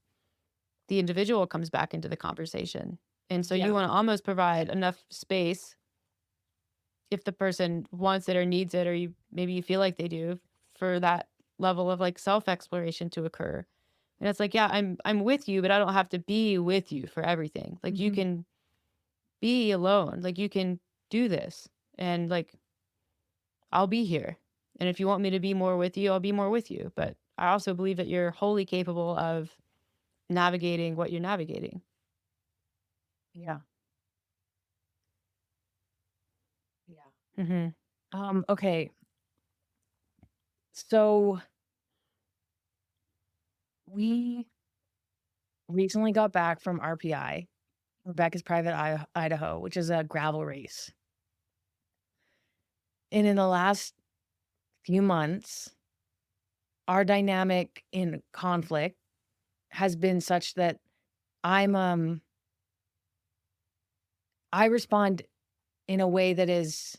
the individual comes back into the conversation. And so you want to almost provide enough space, if the person wants it or needs it, or maybe you feel like they do, for that level of like self-exploration to occur. And it's like, yeah, I'm with you, but I don't have to be with you for everything. Like you can be alone. Like you can do this, and like I'll be here. And if you want me to be more with you, I'll be more with you. But I also believe that you're wholly capable of navigating what you're navigating. Yeah. Okay. So we recently got back from RPI, Rebecca's Private Idaho, which is a gravel race. And in the last few months, our dynamic in conflict has been such that I respond in a way that is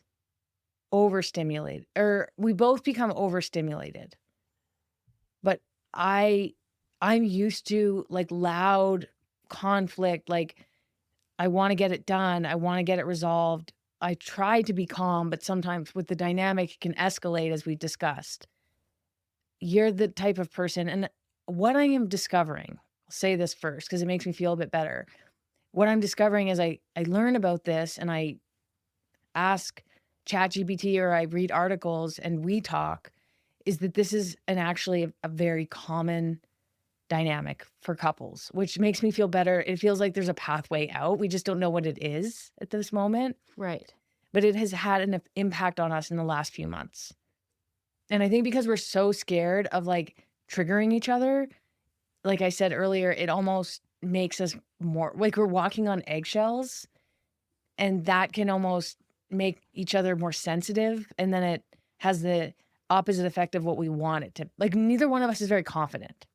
overstimulated, or we both become overstimulated. But I'm used to like loud conflict. Like I want to get it done. I want to get it resolved. I try to be calm, but sometimes with the dynamic, it can escalate, as we discussed. You're the type of person, and what I am discovering, I'll say this first because it makes me feel a bit better. What I'm discovering is I learn about this, and I ask ChatGPT or I read articles and we talk is that this is actually a very common dynamic for couples, which makes me feel better. It feels like there's a pathway out. We just don't know what it is at this moment, Right. but it has had an impact on us in the last few months. And I think because we're so scared of like triggering each other, like I said earlier, it almost makes us more like we're walking on eggshells, and that can almost make each other more sensitive. And then it has the opposite effect of what we want it to. Like neither one of us is very confident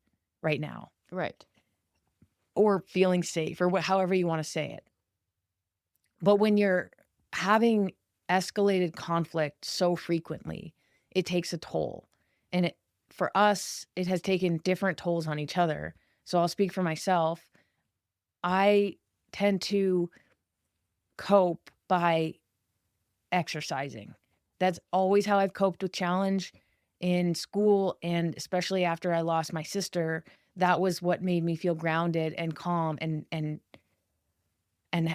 right now Right. or feeling safe or however you want to say it. But when you're having escalated conflict so frequently, it takes a toll. And for us, it has taken different tolls on each other. So I'll speak for myself. I tend to cope by exercising. That's always how I've coped with challenge in school, and especially after I lost my sister. That was what made me feel grounded and calm and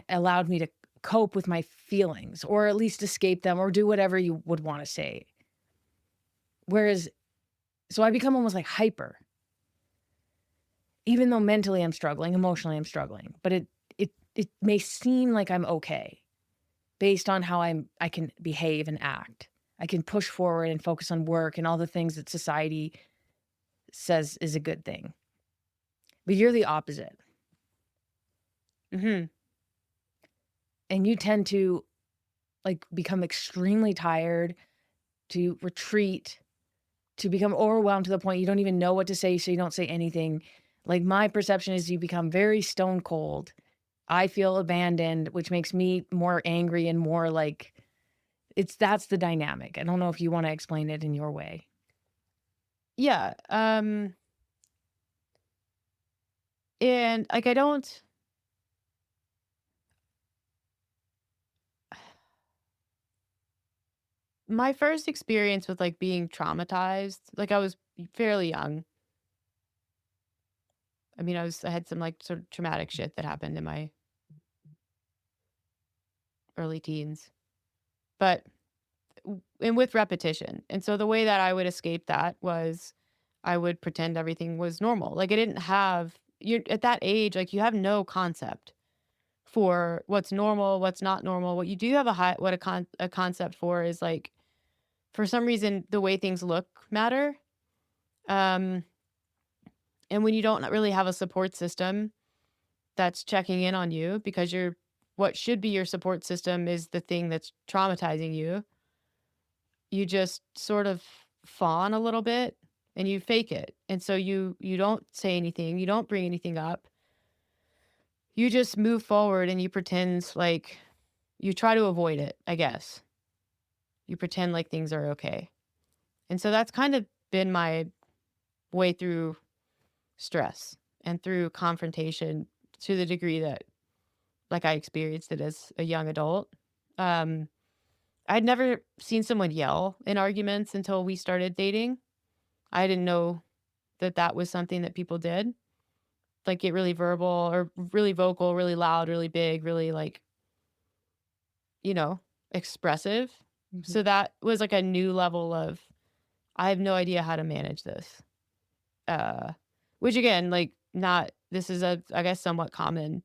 allowed me to cope with my feelings, or at least escape them, or do whatever you would want to say. Whereas, so I become almost like hyper, even though mentally I'm struggling, emotionally I'm struggling, but it may seem like I'm okay based on how I can behave and act. I can push forward and focus on work and all the things that society says is a good thing. But you're the opposite. Mm-hmm. And you tend to like become extremely tired, to retreat, to become overwhelmed to the point you don't even know what to say, so you don't say anything. Like my perception is you become very stone cold. I feel abandoned, which makes me more angry and more like that's the dynamic. I don't know if you want to explain it in your way. Yeah. And like my first experience with like being traumatized, like I was fairly young. I mean, I had some like sort of traumatic shit that happened in my early teens, but and with repetition. And so the way that I would escape that was I would pretend everything was normal. Like I didn't have you're at that age, like you have no concept for what's normal, what's not normal. What you do have a concept for is like for some reason the way things look matter. Um and when you don't really have a support system that's checking in on you because what should be your support system is the thing that's traumatizing you. You just sort of fawn a little bit and you fake it. And so you don't say anything, you don't bring anything up. You just move forward and you pretend like you try to avoid it, I guess. You pretend like things are okay. And so that's kind of been my way through stress and through confrontation to the degree that like I experienced it as a young adult. I'd never seen someone yell in arguments until we started dating. I didn't know that that was something that people did. Like get really verbal or really vocal, really loud, really big, really like, expressive. Mm-hmm. So that was like a new level of, I have no idea how to manage this. Which again, like this is I guess, somewhat common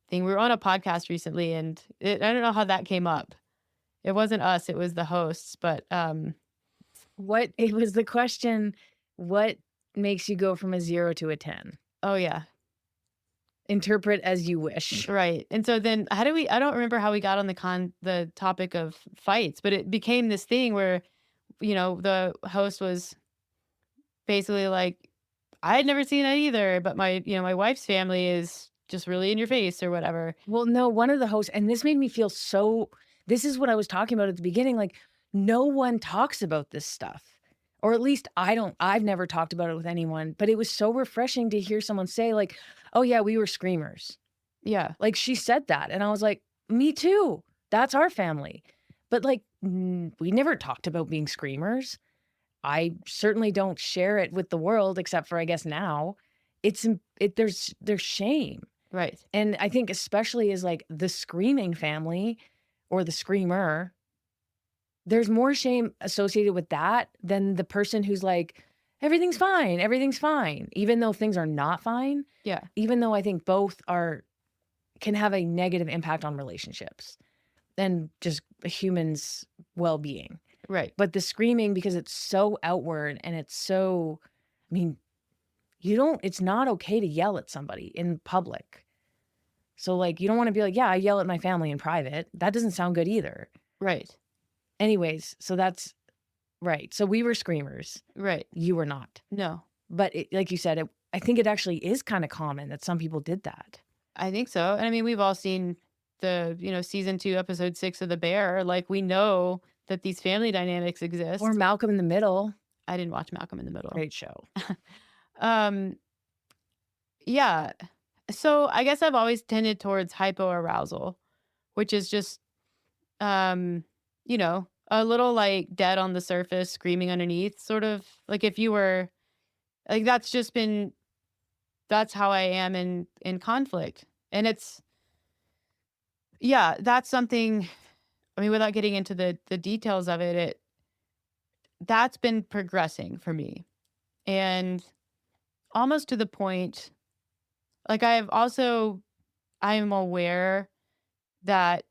thing. We were on a podcast recently and I don't know how that came up. It wasn't us, it was the hosts, but It was the question, what makes you go from a 0 to a 10? oh yeah. Interpret as you wish. Right. And so then I don't remember how we got on the topic of fights, but it became this thing where, the host was basically like, I had never seen that either, but my wife's family is just really in your face or whatever. Well, no, one of the hosts, and this made me feel this is what I was talking about at the beginning. Like, no one talks about this stuff, or at least I've never talked about it with anyone, but it was so refreshing to hear someone say like, oh yeah, we were screamers. Yeah. Like she said that. And I was like, me too. That's our family. But like, we never talked about being screamers. I certainly don't share it with the world, except for, I guess now there's shame. Right. And I think especially as like the screaming family or the screamer, there's more shame associated with that than the person who's like, everything's fine, even though things are not fine. Yeah. Even though I think both can have a negative impact on relationships and just a human's well-being. Right. But the screaming, because it's so outward and it's so, I mean, it's not okay to yell at somebody in public. So like, you don't want to be like, yeah, I yell at my family in private. That doesn't sound good either. Right. Anyways, so that's right. So we were screamers. Right. You were not. No. But like you said, I think it actually is kind of common that some people did that. I think so. And I mean, we've all seen the, season 2, episode 6 of The Bear. Like, we know that these family dynamics exist. Or Malcolm in the Middle. I didn't watch Malcolm in the Middle. Great show. Yeah. So I guess I've always tended towards hypoarousal, which is just, a little like dead on the surface, screaming underneath, sort of like if you were like, that's how I am in conflict. And that's something, I mean, without getting into the details of it, that's been progressing for me. And almost to the point, like I am aware that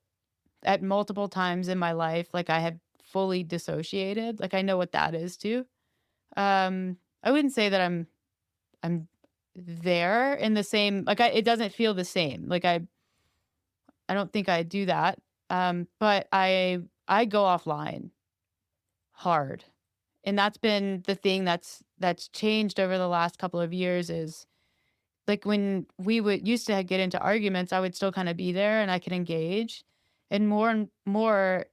at multiple times in my life, like I have fully dissociated. Like I know what that is too. I wouldn't say that I'm there in the same, like it doesn't feel the same. Like I don't think I do that. But I go offline hard. And that's been the thing that's changed over the last couple of years is like when we used to get into arguments, I would still kind of be there and I could engage. And more,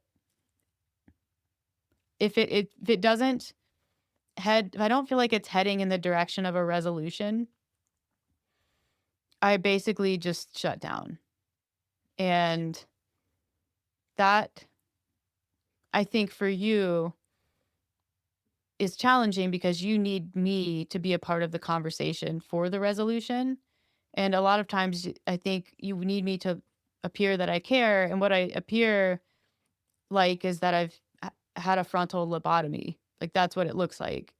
if it doesn't if I don't feel like it's heading in the direction of a resolution, I basically just shut down. And that, I think for you, is challenging because you need me to be a part of the conversation for the resolution. And a lot of times I think you need me to appear that I care. And what I appear like is that I've had a frontal lobotomy. Like that's what it looks like.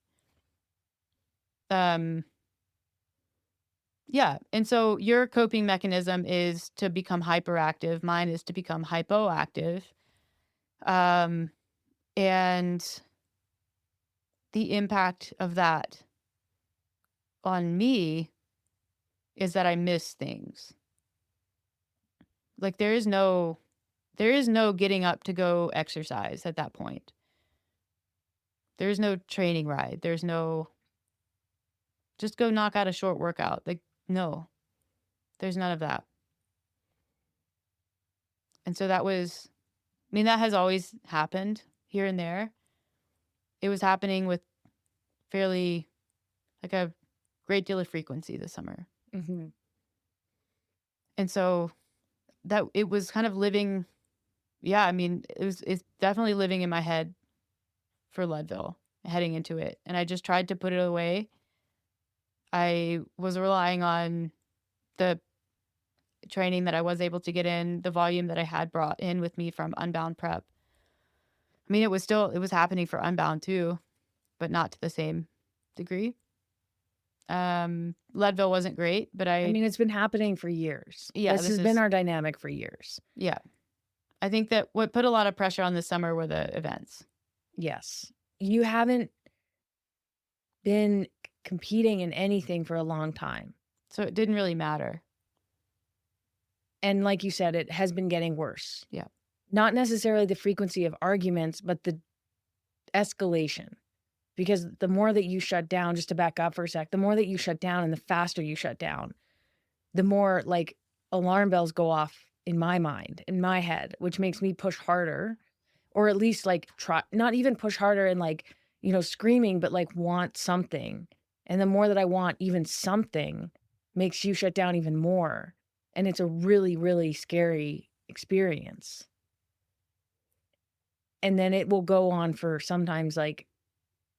Yeah. And so your coping mechanism is to become hyperactive. Mine is to become hypoactive. And the impact of that on me is that I miss things. Like there is no getting up to go exercise at that point. There's no training ride. There's no just go knock out a short workout. Like no. There's none of that. And so that has always happened here and there. It was happening with fairly, like a great deal of frequency this summer. Mm-hmm. And so that it was kind of living, it's definitely living in my head for Leadville, heading into it. And I just tried to put it away. I was relying on the training that I was able to get in, the volume that I had brought in with me from Unbound Prep. I mean, it was happening for Unbound too, but not to the same degree. Leadville wasn't great, but I mean, it's been happening for years. Yeah, this has been our dynamic for years. Yeah. I think that what put a lot of pressure on this summer were the events. Yes. You haven't been competing in anything for a long time. So it didn't really matter. And like you said, it has been getting worse. Yeah. Not necessarily the frequency of arguments, but the escalation. Because the more that you shut down, just to back up for a sec, the more that you shut down and the faster you shut down, the more like alarm bells go off in my mind, in my head, which makes me push harder, or at least like try, not even push harder and like, screaming, but like want something. And the more that I want even something makes you shut down even more. And it's a really, really scary experience. And then it will go on for sometimes like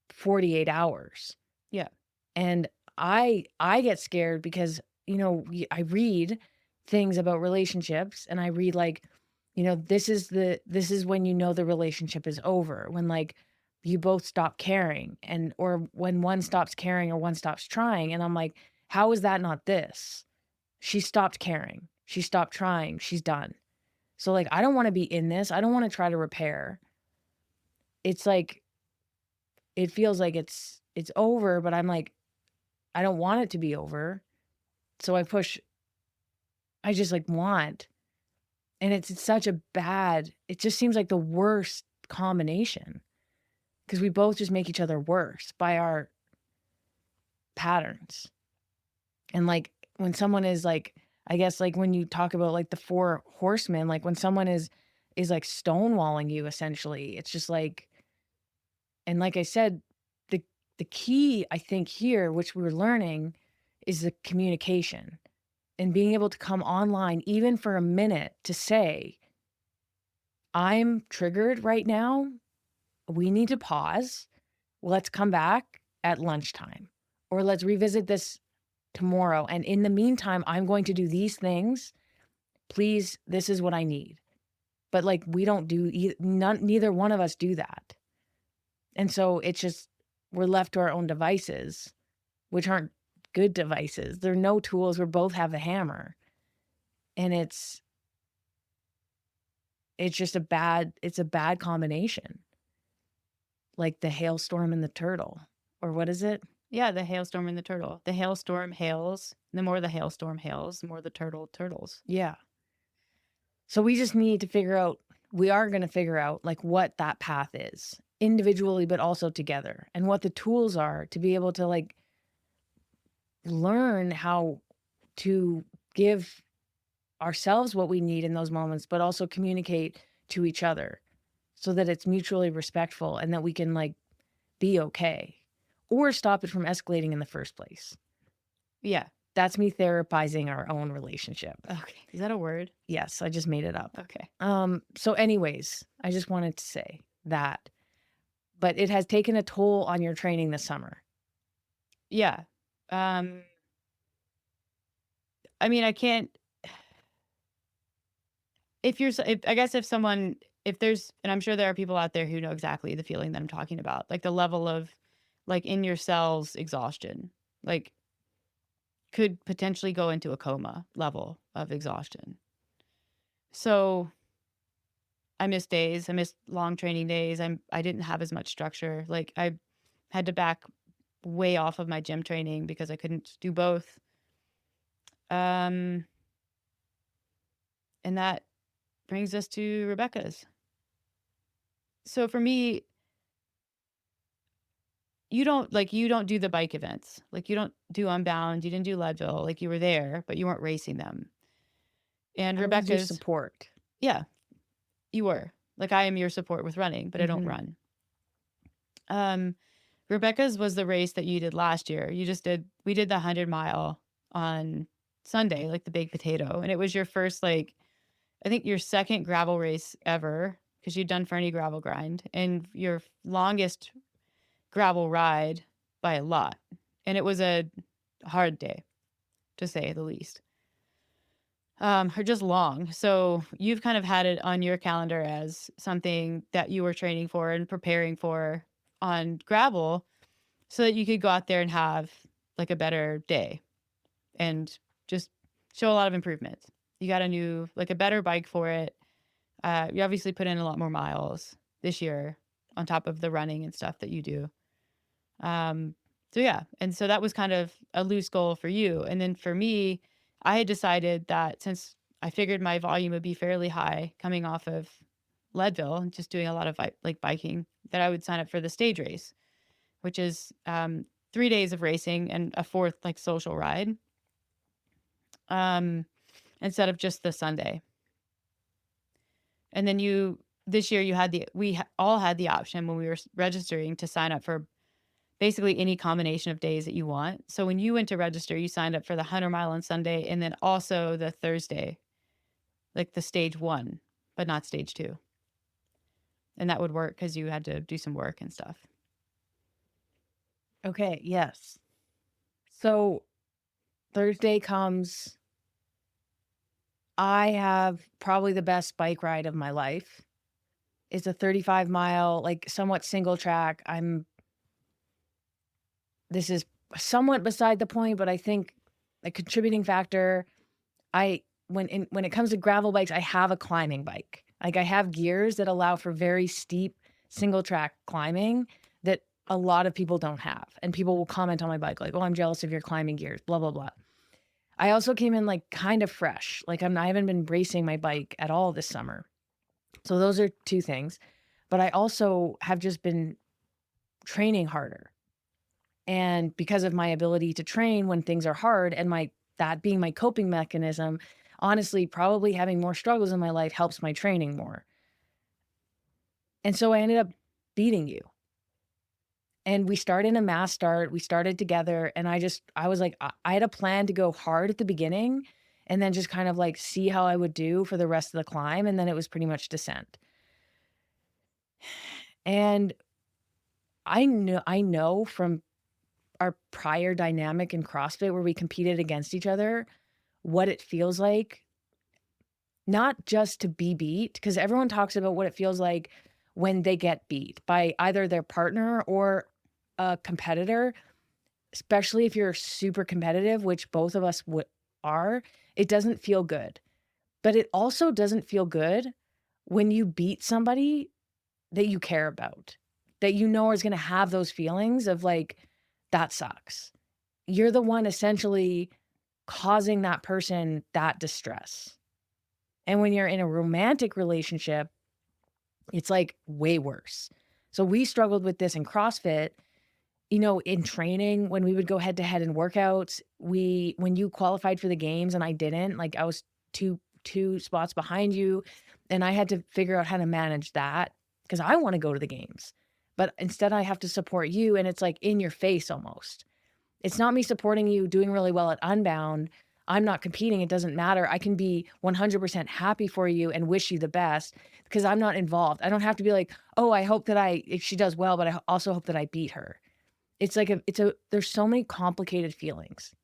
48 hours. Yeah. And I get scared because, I read things about relationships and I read like, You know, this is when you know the relationship is over, when like you both stop caring, and or when one stops caring or one stops trying. And I'm like, how is that not this? She stopped caring. She stopped trying. She's done. So like, I don't want to be in this. I don't want to try to repair. It's like, it feels like it's over, but I'm like, I don't want it to be over. So I just like want. And it's such a bad, it just seems like the worst combination, because we both just make each other worse by our patterns. And like when someone is like, I guess like when you talk about like the four horsemen, like when someone is like stonewalling you, essentially, it's just like, and like I said, the key I think here, which we're learning, is the communication and being able to come online even for a minute to say, I'm triggered right now. We need to pause. Let's come back at lunchtime, or let's revisit this tomorrow. And in the meantime, I'm going to do these things. Please, this is what I need. But like, we don't do, neither one of us do that. And so it's just, we're left to our own devices, which aren't good devices. There are no tools. We both have the hammer. And it's just it's a bad combination. Like the hailstorm and the turtle, or what is it? Yeah, the hailstorm and the turtle. The hailstorm hails. The more the hailstorm hails, the more the turtle turtles. Yeah. So we just need to we are going to figure out like what that path is individually, but also together, and what the tools are to be able to like learn how to give ourselves what we need in those moments, but also communicate to each other so that it's mutually respectful and that we can like be okay or stop it from escalating in the first place. Yeah. That's me therapizing our own relationship. Okay. Is that a word? Yes, I just made it up. Okay. So anyways, I just wanted to say that. But it has taken a toll on your training this summer. Yeah. I mean, I can't, I guess if there's, and I'm sure there are people out there who know exactly the feeling that I'm talking about, like the level of like in your cells exhaustion, like could potentially go into a coma level of exhaustion. So I missed days. I missed long training days. I didn't have as much structure. Like I had to back way off of my gym training because I couldn't do both. And that brings us to Rebecca's. So for me, you don't do the bike events. Like you don't do Unbound, you didn't do Leadville. Like you were there, but you weren't racing them. And I was your Rebecca's support. Yeah, you were. Like I am your support with running, but I don't Mhm. run. Rebecca's was the race that you did last year. We did the 100-mile on Sunday, like the baked potato. And it was your first, like, I think your second gravel race ever, because you'd done Fernie Gravel Grind, and your longest gravel ride by a lot. And it was a hard day, to say the least. Or just long. So you've kind of had it on your calendar as something that you were training for and preparing for on gravel so that you could go out there and have like a better day and just show a lot of improvements. You got a better bike for it. You obviously put in a lot more miles this year on top of the running and stuff that you do. So yeah. And so that was kind of a loose goal for you. And then for me, I had decided that since I figured my volume would be fairly high coming off of Leadville and just doing a lot of like biking, that I would sign up for the stage race, which is 3 days of racing and a fourth like social ride, instead of just the Sunday. And then this year we all had the option when we were registering to sign up for basically any combination of days that you want. So when you went to register, you signed up for the 100-mile on Sunday and then also the Thursday, like the stage 1, but not stage 2. And that would work because you had to do some work and stuff. Okay, yes. So Thursday comes. I have probably the best bike ride of my life. It's a 35-mile, like, somewhat single track. This is somewhat beside the point, but I think a contributing factor, when it comes to gravel bikes, I have a climbing bike. Like, I have gears that allow for very steep single track climbing that a lot of people don't have. And people will comment on my bike like, "Oh, I'm jealous of your climbing gears, blah, blah, blah." I also came in like kind of fresh. Like, I haven't been racing my bike at all this summer. So those are two things. But I also have just been training harder. And because of my ability to train when things are hard and that being my coping mechanism, honestly, probably having more struggles in my life helps my training more. And so I ended up beating you. And we started in a mass start. We started together. And I was like, I had a plan to go hard at the beginning and then just kind of like see how I would do for the rest of the climb. And then it was pretty much descent. And I know from our prior dynamic in CrossFit where we competed against each other, what it feels like, not just to be beat, because everyone talks about what it feels like when they get beat by either their partner or a competitor, especially if you're super competitive, which both of us are. It doesn't feel good. But it also doesn't feel good when you beat somebody that you care about, that you know is going to have those feelings of like, that sucks. You're the one essentially causing that person that distress. And when you're in a romantic relationship, it's like way worse. So we struggled with this in CrossFit, in training, when we would go head to head in workouts. When you qualified for the games and I didn't, like I was two spots behind you, and I had to figure out how to manage that because I want to go to the games. But instead I have to support you, and it's like in your face almost. It's not me supporting you doing really well at Unbound. I'm not competing. It doesn't matter. I can be 100% happy for you and wish you the best because I'm not involved. I don't have to be like, oh, I hope that if she does well, but I also hope that I beat her. It's like there's so many complicated feelings.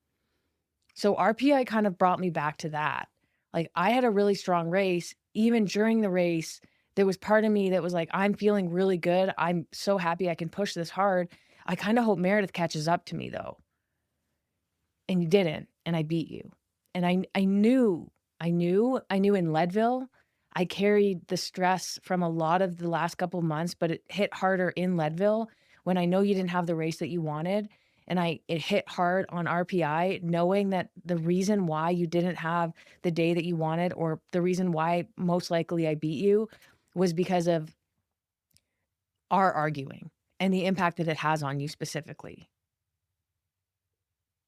So RPI kind of brought me back to that. Like, I had a really strong race. Even during the race, there was part of me that was like, I'm feeling really good. I'm so happy I can push this hard. I kind of hope Meredith catches up to me though. And you didn't, and I beat you. And I knew in Leadville, I carried the stress from a lot of the last couple of months, but it hit harder in Leadville when I know you didn't have the race that you wanted. And it hit hard on RPI, knowing that the reason why you didn't have the day that you wanted, or the reason why most likely I beat you, was because of our arguing and the impact that it has on you specifically.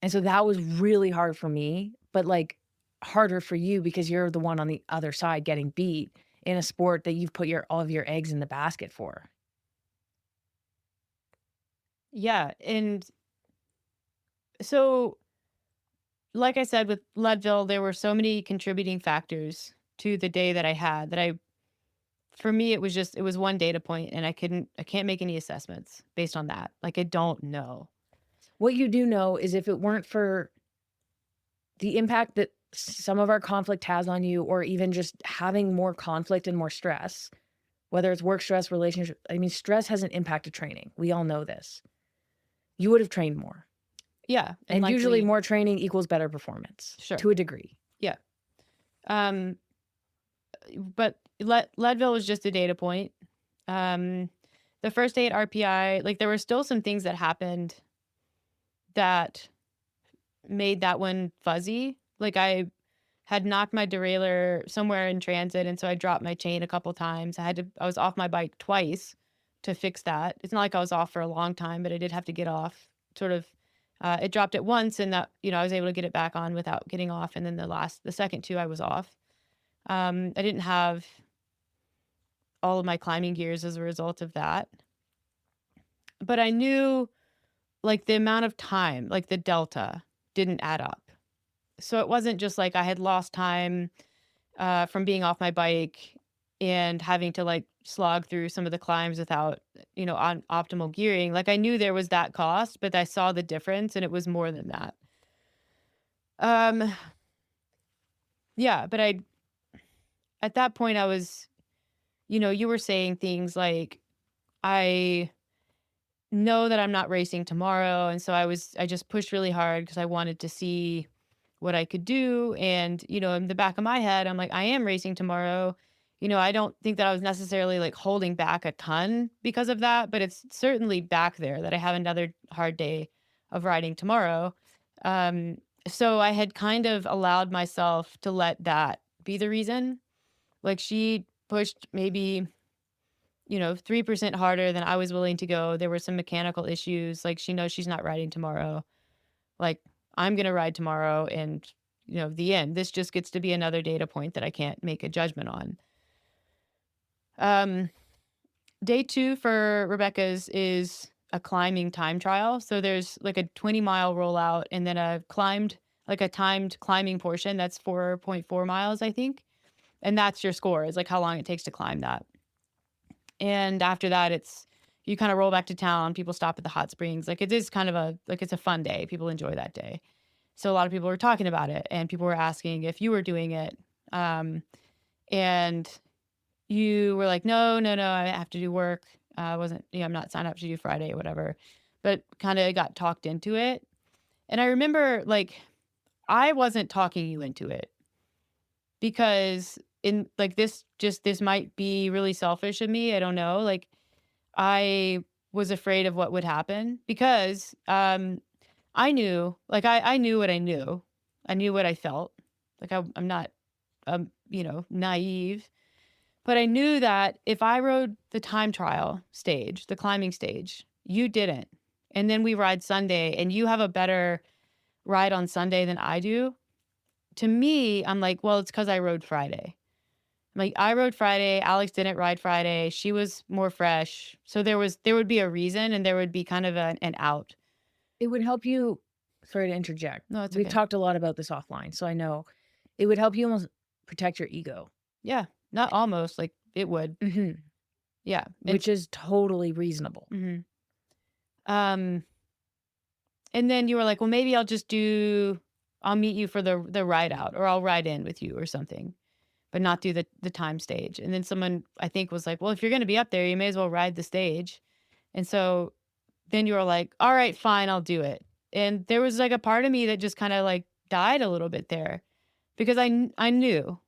And so that was really hard for me, but like harder for you because you're the one on the other side getting beat in a sport that you've put all of your eggs in the basket for. Yeah. And so, like I said, with Leadville, there were so many contributing factors to the day that I had for me, it was one data point, and I can't make any assessments based on that. Like, I don't know. What you do know is if it weren't for the impact that some of our conflict has on you, or even just having more conflict and more stress, whether it's work stress, relationship, stress has an impact to training. We all know this. You would have trained more. Yeah. And usually more training equals better performance. Sure. To a degree. Yeah. But Leadville was just a data point. The first day at RPI, like, there were still some things that happened that made that one fuzzy. Like, I had knocked my derailleur somewhere in transit, and so I dropped my chain a couple times. I was off my bike twice to fix that. It's not like I was off for a long time, but I did have to get off. Sort of, it dropped it once, and that, I was able to get it back on without getting off. And then the second two, I was off. I didn't have all of my climbing gears as a result of that. But I knew, like, the amount of time, like the delta, didn't add up. So it wasn't just like I had lost time from being off my bike and having to like slog through some of the climbs without, on optimal gearing. Like, I knew there was that cost, but I saw the difference, and it was more than that. Yeah, but at that point I was, you were saying things like, I know that I'm not racing tomorrow. And so I just pushed really hard because I wanted to see what I could do. And, in the back of my head, I'm like, I am racing tomorrow. I don't think that I was necessarily like holding back a ton because of that, but it's certainly back there that I have another hard day of riding tomorrow. Um, so I had kind of allowed myself to let that be the reason. Like she pushed maybe 3% harder than I was willing to go. There were some mechanical issues. Like she knows she's not riding tomorrow. Like I'm going to ride tomorrow. And, the end, this just gets to be another data point that I can't make a judgment on. Day 2 for Rebecca's is a climbing time trial. So there's like a 20-mile rollout and then a timed climbing portion. That's 4.4 miles, I think. And that's your score, is like how long it takes to climb that. And after that, you kind of roll back to town. People stop at the hot springs. Like it is kind of it's a fun day. People enjoy that day. So a lot of people were talking about it and people were asking if you were doing it. And you were like, no, I have to do work. I wasn't, I'm not signed up to do Friday or whatever, but kind of got talked into it. And I remember like, I wasn't talking you into it because in like this might be really selfish of me. I don't know. Like I was afraid of what would happen because, I knew, like I knew what I knew. I knew what I felt. Like I'm not, naive, but I knew that if I rode the time trial stage, the climbing stage, you didn't. And then we ride Sunday and you have a better ride on Sunday than I do. To me, I'm like, well, it's because I rode Friday. Like I rode Friday, Alex didn't ride Friday. She was more fresh. So there would be a reason and there would be kind of an out. It would help you, sorry to interject. No, it's We've okay. talked a lot about this offline, so I know it would help you almost protect your ego. Yeah, not almost, like it would. Mm-hmm. Yeah. Which is totally reasonable. Mm-hmm. And then you were like, well, maybe I'll meet you for the ride out, or I'll ride in with you or something, but not do the time stage. And then someone I think was like, well, if you're going to be up there, you may as well ride the stage. And so then you were like, all right, fine, I'll do it. And there was like a part of me that just kind of like died a little bit there because I knew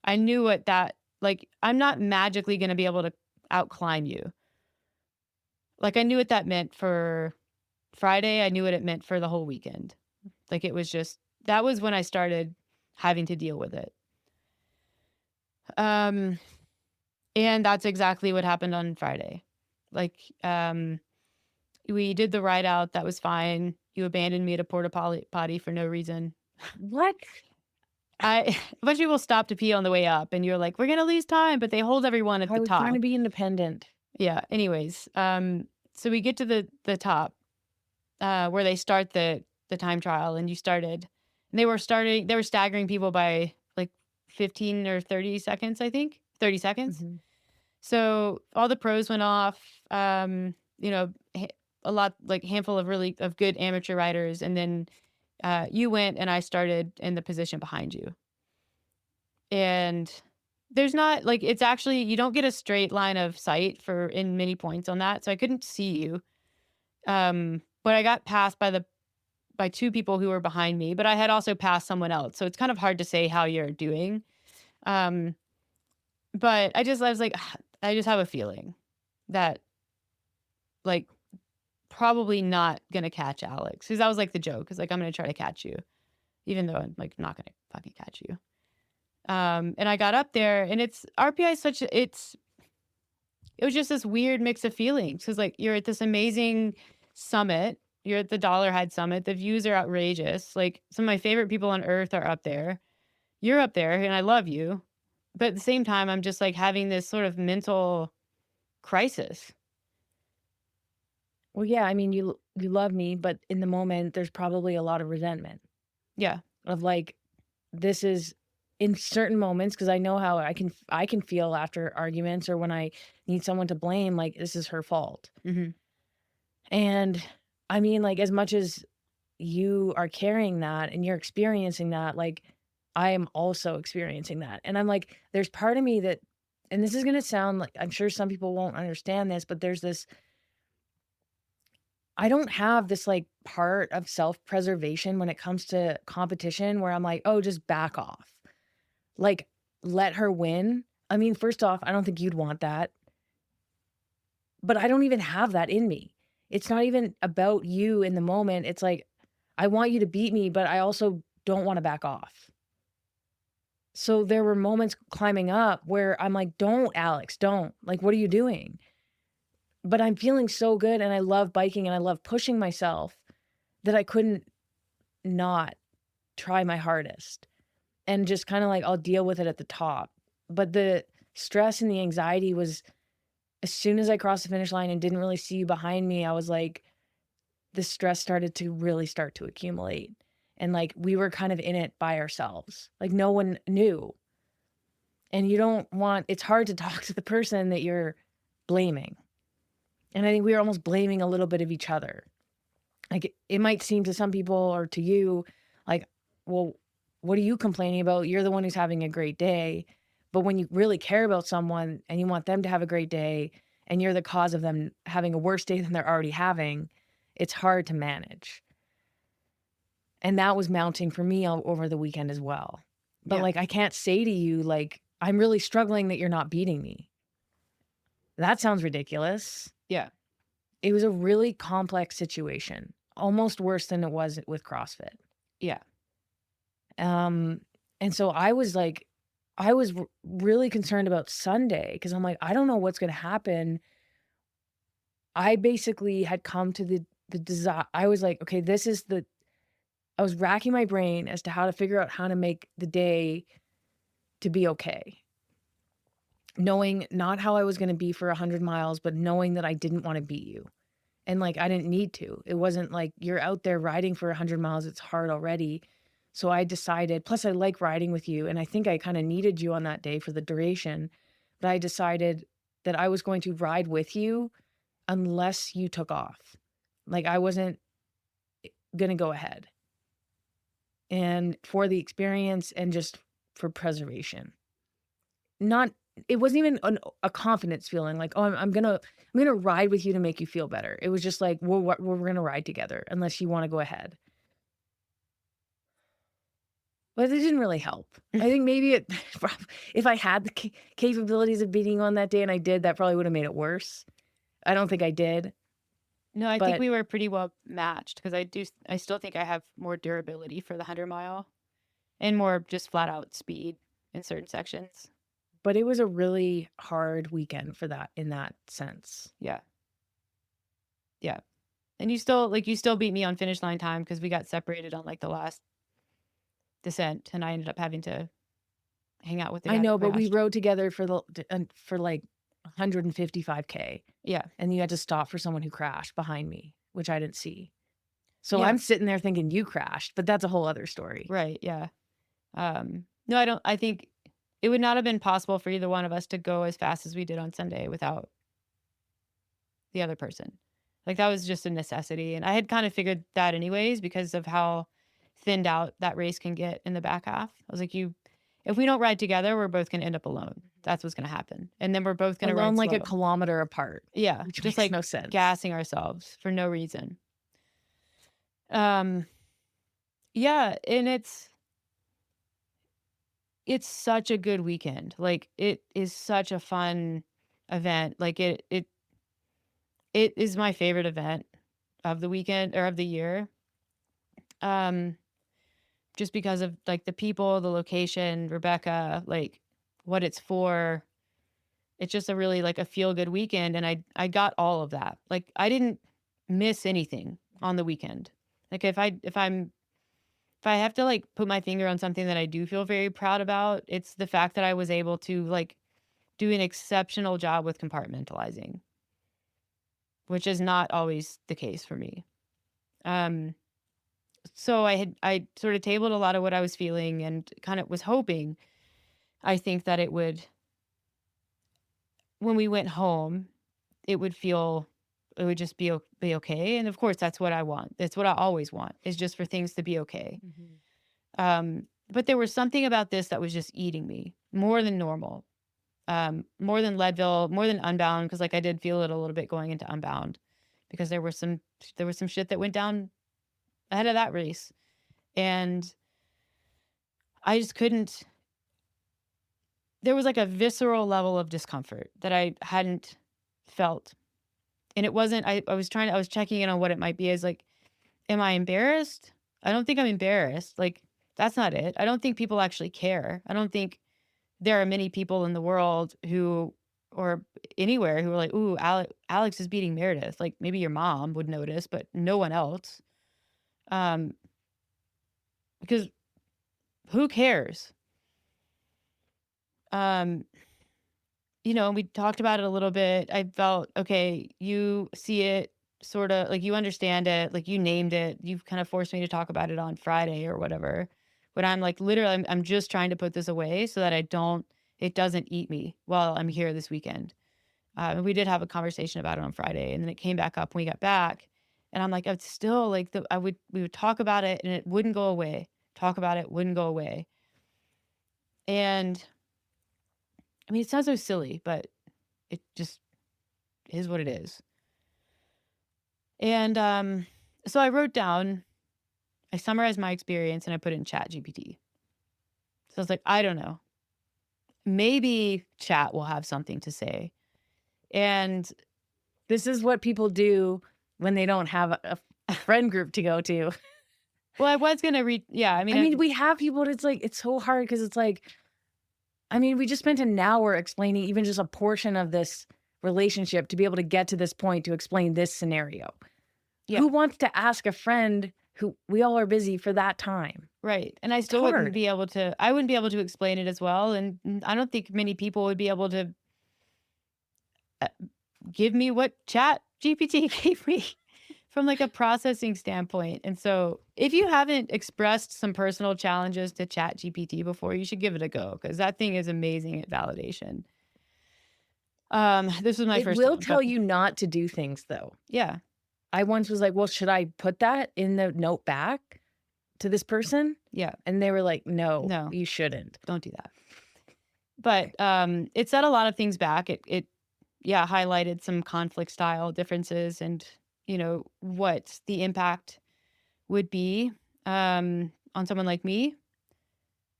what that, like, I'm not magically going to be able to outclimb you. Like I knew what that meant for Friday. I knew what it meant for the whole weekend. Like it was just, that was when I started having to deal with it. And that's exactly what happened on Friday. Like, we did the ride out. That was fine. You abandoned me at a porta potty for no reason. What? A bunch of people stopped to pee on the way up and you're like, we're going to lose time, but they hold everyone at I the was top. trying to be independent. Yeah. Anyways, so we get to the top, where they start the time trial and you started, and they were staggering people by like 15 or 30 seconds, I think 30 seconds. Mm-hmm. So all the pros went off, a lot, like handful of good amateur riders. And then, you went and I started in the position behind you. And there's not like, it's actually, you don't get a straight line of sight in many points on that. So I couldn't see you. But I got passed by two people who were behind me, but I had also passed someone else. So it's kind of hard to say how you're doing. But I was like, I just have a feeling that like probably not going to catch Alex. Cause that was like the joke. Cause like, I'm going to try to catch you, even though I'm like not going to fucking catch you. And I got up there and RPI is it was just this weird mix of feelings. Cause like you're at this amazing summit. You're at the Dollarhide Summit. The views are outrageous. Like some of my favorite people on earth are up there. You're up there and I love you. But at the same time, I'm just like having this sort of mental crisis. Well, yeah, I mean, you love me, but in the moment, there's probably a lot of resentment Yeah. of like, this is in certain moments, because I know how I can feel after arguments or when I need someone to blame, like this is her fault. Mm-hmm. And I mean, like as much as you are carrying that and you're experiencing that, like I am also experiencing that. And I'm like, there's part of me that, and this is going to sound like, I'm sure some people won't understand this, but there's this, I don't have this like part of self-preservation when it comes to competition where I'm like, oh, just back off. Like, let her win. I mean, first off, I don't think you'd want that. But I don't even have that in me. It's not even about you in the moment. It's like, I want you to beat me, but I also don't want to back off. So there were moments climbing up where I'm like, don't, Alex, don't. Like, what are you doing? But I'm feeling so good and I love biking and I love pushing myself that I couldn't not try my hardest and just kind of like, I'll deal with it at the top. But the stress and the anxiety was, as soon as I crossed the finish line and didn't really see you behind me, I was like, the stress started to really start to accumulate. And like, we were kind of in it by ourselves. Like, no one knew. And you don't want, it's hard to talk to the person that you're blaming. And I think we were almost blaming a little bit of each other. Like, it might seem to some people or to you, like, well, what are you complaining about? You're the one who's having a great day. But when you really care about someone and you want them to have a great day and you're the cause of them having a worse day than they're already having, it's hard to manage. And that was mounting for me over the weekend as well. But Yeah. like, I can't say to you, like, I'm really struggling that you're not beating me. That sounds ridiculous. Yeah. It was a really complex situation, almost worse than it was with CrossFit. Yeah. And so I was like, I was really concerned about Sunday because I'm like, I don't know what's going to happen. I basically had come to the desire. I was like, okay, I was racking my brain as to how to figure out how to make the day to be okay. Knowing not how I was going to be for 100 miles, but knowing that I didn't want to beat you. And like, I didn't need to. It wasn't like you're out there riding for 100 miles. It's hard already. So I decided, plus I like riding with you. And I think I kind of needed you on that day for the duration. But I decided that I was going to ride with you unless you took off. Like, I wasn't going to go ahead. And for the experience and just for preservation. It wasn't even a confidence feeling like, oh, I'm gonna ride with you to make you feel better. It was just like, we're gonna ride together unless you want to go ahead. But it didn't really help. I think maybe if I had the capabilities of beating you on that day and I did, that probably would have made it worse. I don't think I did. No, I think But- we were pretty well matched because I still think I have more durability for the 100-mile and more just flat out speed in certain sections. But it was a really hard weekend for that in that sense. Yeah. Yeah. And you still beat me on finish line time because we got separated on like the last descent and I ended up having to hang out with the guy I know, that but we crashed. rode together for like 155K. Yeah. And you had to stop for someone who crashed behind me, which I didn't see. So Yeah. I'm sitting there thinking you crashed, but that's a whole other story. Right. Yeah. No, I think it would not have been possible for either one of us to go as fast as we did on Sunday without the other person. Like, that was just a necessity. And I had kind of figured that anyways because of how thinned out that race can get in the back half. I was like, if we don't ride together, we're both going to end up alone. That's what's going to happen. And then we're both going to ride Alone like a slow. kilometer apart. Yeah. Which Just makes like no sense. gassing ourselves for no reason. Yeah. And it's such a good weekend. Like, it is such a fun event. Like, it is my favorite event of the weekend or of the year. Just because of like the people, the location, Rebecca, like what it's for. It's just a really like a feel good weekend. And I got all of that. Like, I didn't miss anything on the weekend. Like, if I have to like put my finger on something that I do feel very proud about, it's the fact that I was able to like do an exceptional job with compartmentalizing, which is not always the case for me. So I sort of tabled a lot of what I was feeling and kind of was hoping, I think, that it would, when we went home, it would just be okay. And of course, that's what I want. That's what I always want, is just for things to be okay. Mhm. But there was something about this that was just eating me more than normal, more than Leadville, more than Unbound, because like I did feel it a little bit going into Unbound, because there was some shit that went down ahead of that race, and I just couldn't. There was like a visceral level of discomfort that I hadn't felt, and it wasn't. I was checking in on what it might be. As like, am I embarrassed? I don't think I'm embarrassed. Like, that's not it. I don't think people actually care. I don't think there are many people in the world who, or anywhere, who are like, ooh, Alex is beating Meredith. Like, maybe your mom would notice, but no one else. Because who cares? We talked about it a little bit. I felt, okay, you see it sort of like you understand it, like you named it. You've kind of forced me to talk about it on Friday or whatever. But I'm like, literally, I'm just trying to put this away so that it doesn't eat me while I'm here this weekend. And we did have a conversation about it on Friday, and then it came back up when we got back. And I'm like, it's still like we would talk about it and it wouldn't go away. Talk about it, wouldn't go away. And I mean, it sounds so silly, but it just is what it is. And so I summarized my experience and I put it in ChatGPT. So I was like, I don't know. Maybe chat will have something to say. And This is what people do when they don't have a friend group to go to. well, I was going to read. Yeah. I I mean, we have people, but it's like, it's so hard because it's like, I mean, we just spent an hour explaining even just a portion of this relationship to be able to get to this point to explain this scenario. Yeah. Who wants to ask a friend who we all are busy for that time? Right. And I still wouldn't be able to, explain it as well. And I don't think many people would be able to give me what Chat GPT gave me from like a processing standpoint. And so if you haven't expressed some personal challenges to Chat GPT before, you should give it a go, because that thing is amazing at validation. This was my first. It will tell you not to do things though. Yeah. I once was like, well, should I put that in the note back to this person? Yeah. And they were like, no, you shouldn't. Don't do that. But it set a lot of things back. It highlighted some conflict style differences and, what the impact would be on someone like me.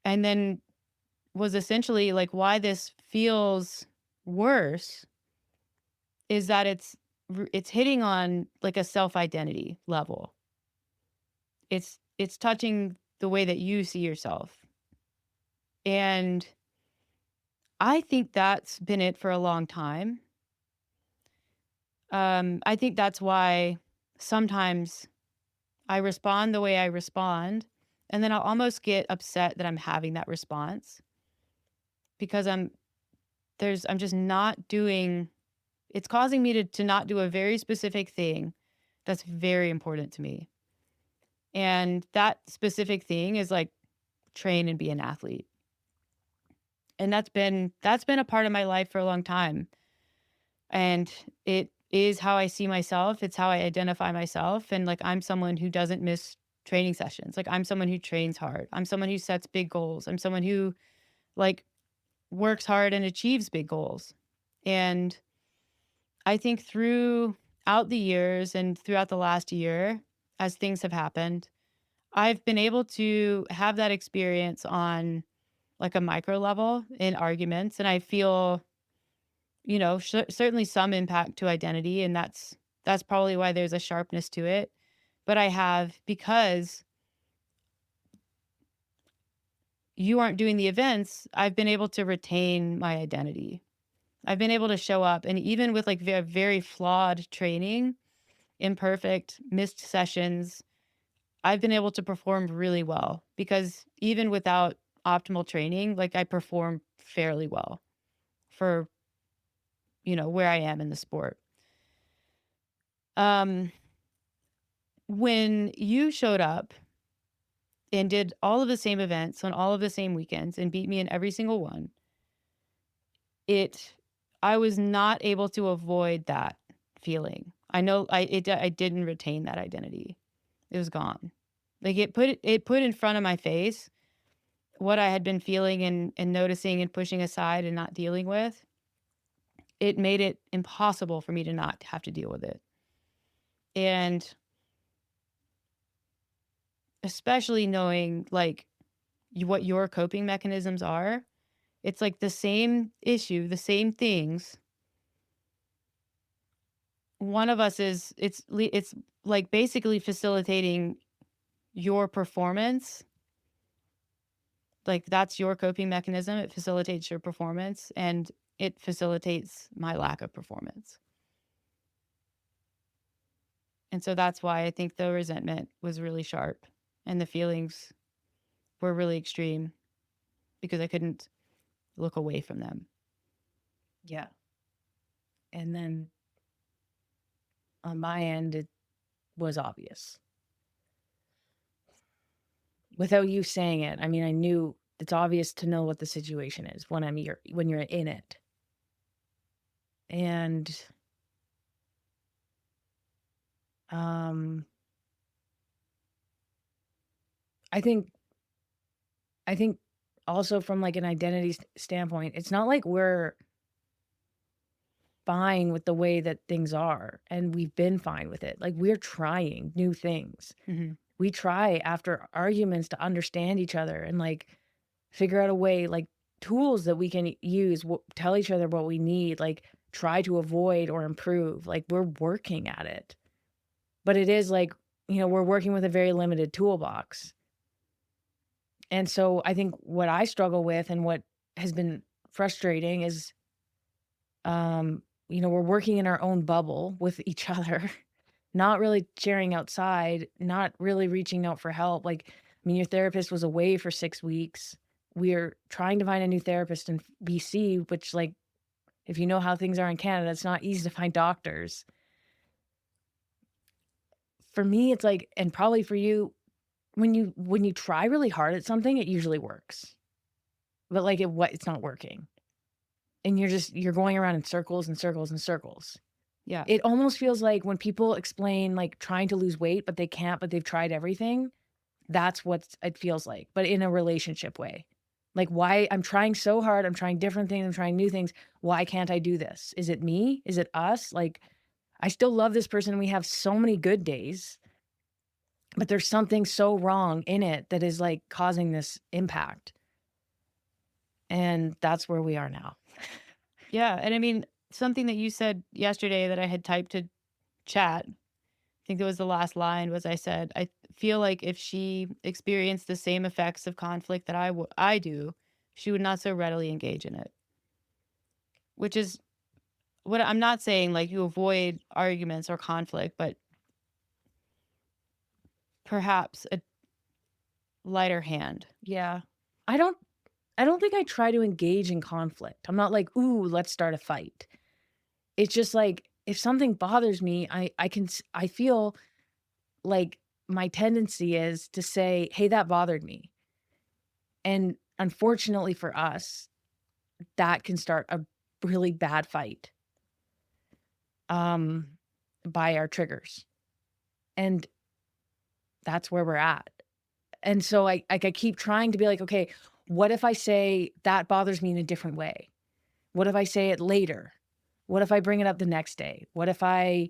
And then was essentially like, why this feels worse is that it's hitting on like a self-identity level. It's touching the way that you see yourself. And I think that's been it for a long time. I think that's why sometimes I respond the way I respond, and then I'll almost get upset that I'm having that response because I'm just not doing. It's causing me to not do a very specific thing that's very important to me. And that specific thing is like train and be an athlete. And that's been a part of my life for a long time. And it is how I see myself. It's how I identify myself. And like, I'm someone who doesn't miss training sessions. Like, I'm someone who trains hard. I'm someone who sets big goals. I'm someone who like works hard and achieves big goals. And I think throughout the years and throughout the last year, as things have happened, I've been able to have that experience on like a micro level in arguments. And I feel, certainly some impact to identity. And that's probably why there's a sharpness to it. But I have, because you aren't doing the events, I've been able to retain my identity. I've been able to show up, and even with like very, very flawed training, imperfect, missed sessions, I've been able to perform really well, because even without optimal training, like I perform fairly well for, where I am in the sport. When you showed up and did all of the same events on all of the same weekends and beat me in every single one, I was not able to avoid that feeling. I know I didn't retain that identity. It was gone. Like it put in front of my face what I had been feeling and noticing and pushing aside and not dealing with, it made it impossible for me to not have to deal with it. And especially knowing like what your coping mechanisms are, it's like the same issue, the same things. One of us is it's like basically facilitating your performance. Like that's your coping mechanism. It facilitates your performance and it facilitates my lack of performance. And so that's why I think the resentment was really sharp and the feelings were really extreme because I couldn't look away from them. Yeah. And then on my end, it was obvious. Without you saying it, I mean, I knew it's obvious to know what the situation is when you're in it. And I think also from like an identity standpoint, it's not like we're fine with the way that things are and we've been fine with it. Like we're trying new things. Mm-hmm. We try after arguments to understand each other and like figure out a way, like tools that we can use, tell each other what we need, like try to avoid or improve. Like we're working at it. But it is like, we're working with a very limited toolbox. And so I think what I struggle with and what has been frustrating is, we're working in our own bubble with each other, not really sharing outside, not really reaching out for help. Like, I mean, your therapist was away for 6 weeks. We're trying to find a new therapist in BC, which, like, if you know how things are in Canada, it's not easy to find doctors. For me, it's like, and probably for you, when you try really hard at something, it usually works. But like it's not working. And you're going around in circles and circles and circles. Yeah. It almost feels like when people explain like trying to lose weight, but they can't, but they've tried everything. That's what it feels like, but in a relationship way. Like, why I'm trying so hard, I'm trying different things, I'm trying new things. Why can't I do this? Is it me? Is it us? Like, I still love this person and we have so many good days, but there's something so wrong in it that is like causing this impact. And that's where we are now. Yeah. And I mean, something that you said yesterday that I had typed to chat, I think it was the last line, was I said, I feel like if she experienced the same effects of conflict that I do, she would not so readily engage in it. Which is what I'm not saying, like you avoid arguments or conflict, but perhaps a lighter hand. Yeah. I don't think I try to engage in conflict. I'm not like, ooh, let's start a fight. It's just like, if something bothers me, I feel like my tendency is to say, hey, that bothered me. And unfortunately for us, that can start a really bad fight by our triggers. And that's where we're at. And so I keep trying to be like, okay, what if I say that bothers me in a different way? What if I say it later? What if I bring it up the next day? What if I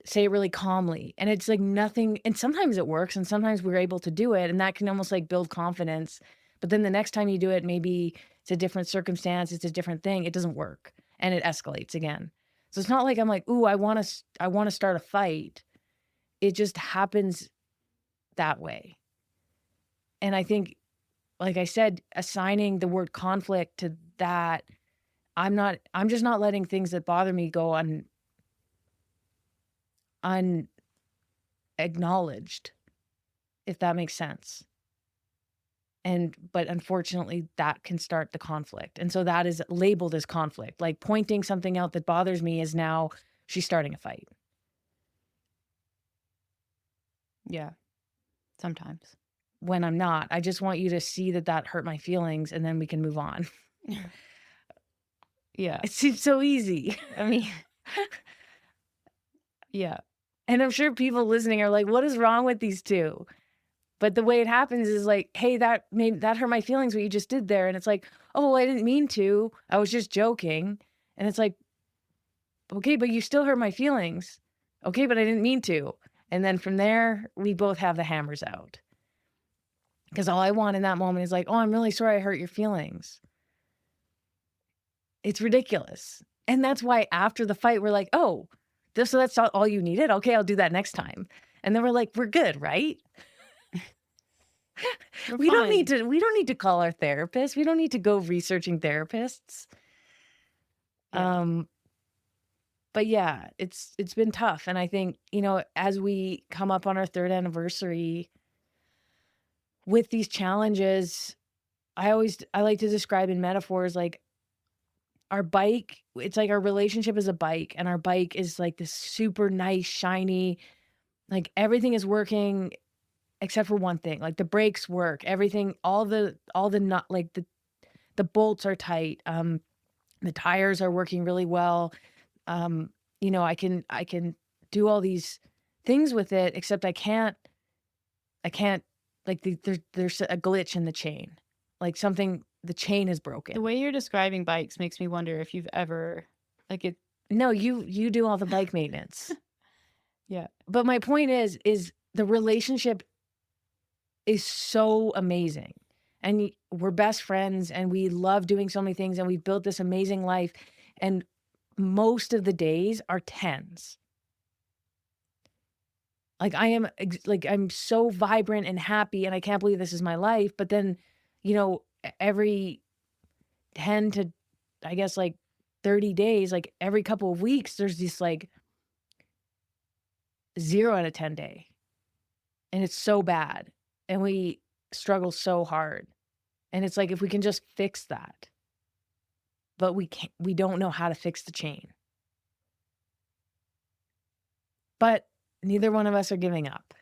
say it really calmly? And it's like nothing. And sometimes it works and sometimes we're able to do it. And that can almost like build confidence. But then the next time you do it, maybe it's a different circumstance. It's a different thing. It doesn't work and it escalates again. So it's not like I'm like, ooh, I want to start a fight. It just happens that way. And I think, like I said, assigning the word conflict to that, I'm just not letting things that bother me go unacknowledged, if that makes sense. But unfortunately that can start the conflict. And so that is labeled as conflict. Like pointing something out that bothers me is now she's starting a fight. Yeah. Sometimes. When I'm not. I just want you to see that hurt my feelings and then we can move on. Yeah. It seems so easy. I mean, yeah. And I'm sure people listening are like, what is wrong with these two? But the way it happens is like, hey, that hurt my feelings what you just did there. And it's like, oh, well, I didn't mean to. I was just joking. And it's like, okay, but you still hurt my feelings. Okay, but I didn't mean to. And then from there, we both have the hammers out. Because all I want in that moment is like, oh, I'm really sorry I hurt your feelings. It's ridiculous. And that's why after the fight, we're like, oh, so that's all you needed? Okay, I'll do that next time. And then we're like, we're good, right? We don't need to call our therapist. We don't need to go researching therapists. Yeah. But yeah, it's been tough. And I think, as we come up on our 3rd anniversary with these challenges, I like to describe in metaphors like our bike, it's like our relationship is a bike, and our bike is like this super nice, shiny, like everything is working except for one thing. Like the brakes work, everything, all the nut, like the bolts are tight. The tires are working really well. I can do all these things with it, except I can't like there's a glitch in the chain. Like the chain is broken. The way you're describing bikes makes me wonder if you've ever No, you do all the bike maintenance. Yeah. But my point is the relationship is so amazing. And we're best friends, and we love doing so many things, and we've built this amazing life. And most of the days are 10s. Like I'm so vibrant and happy, and I can't believe this is my life. But then, every 10 to, I guess, like 30 days, like every couple of weeks, there's this like 0 out of 10 day. And it's so bad. And we struggle so hard. And it's like, if we can just fix that, but we don't know how to fix the chain. But neither one of us are giving up.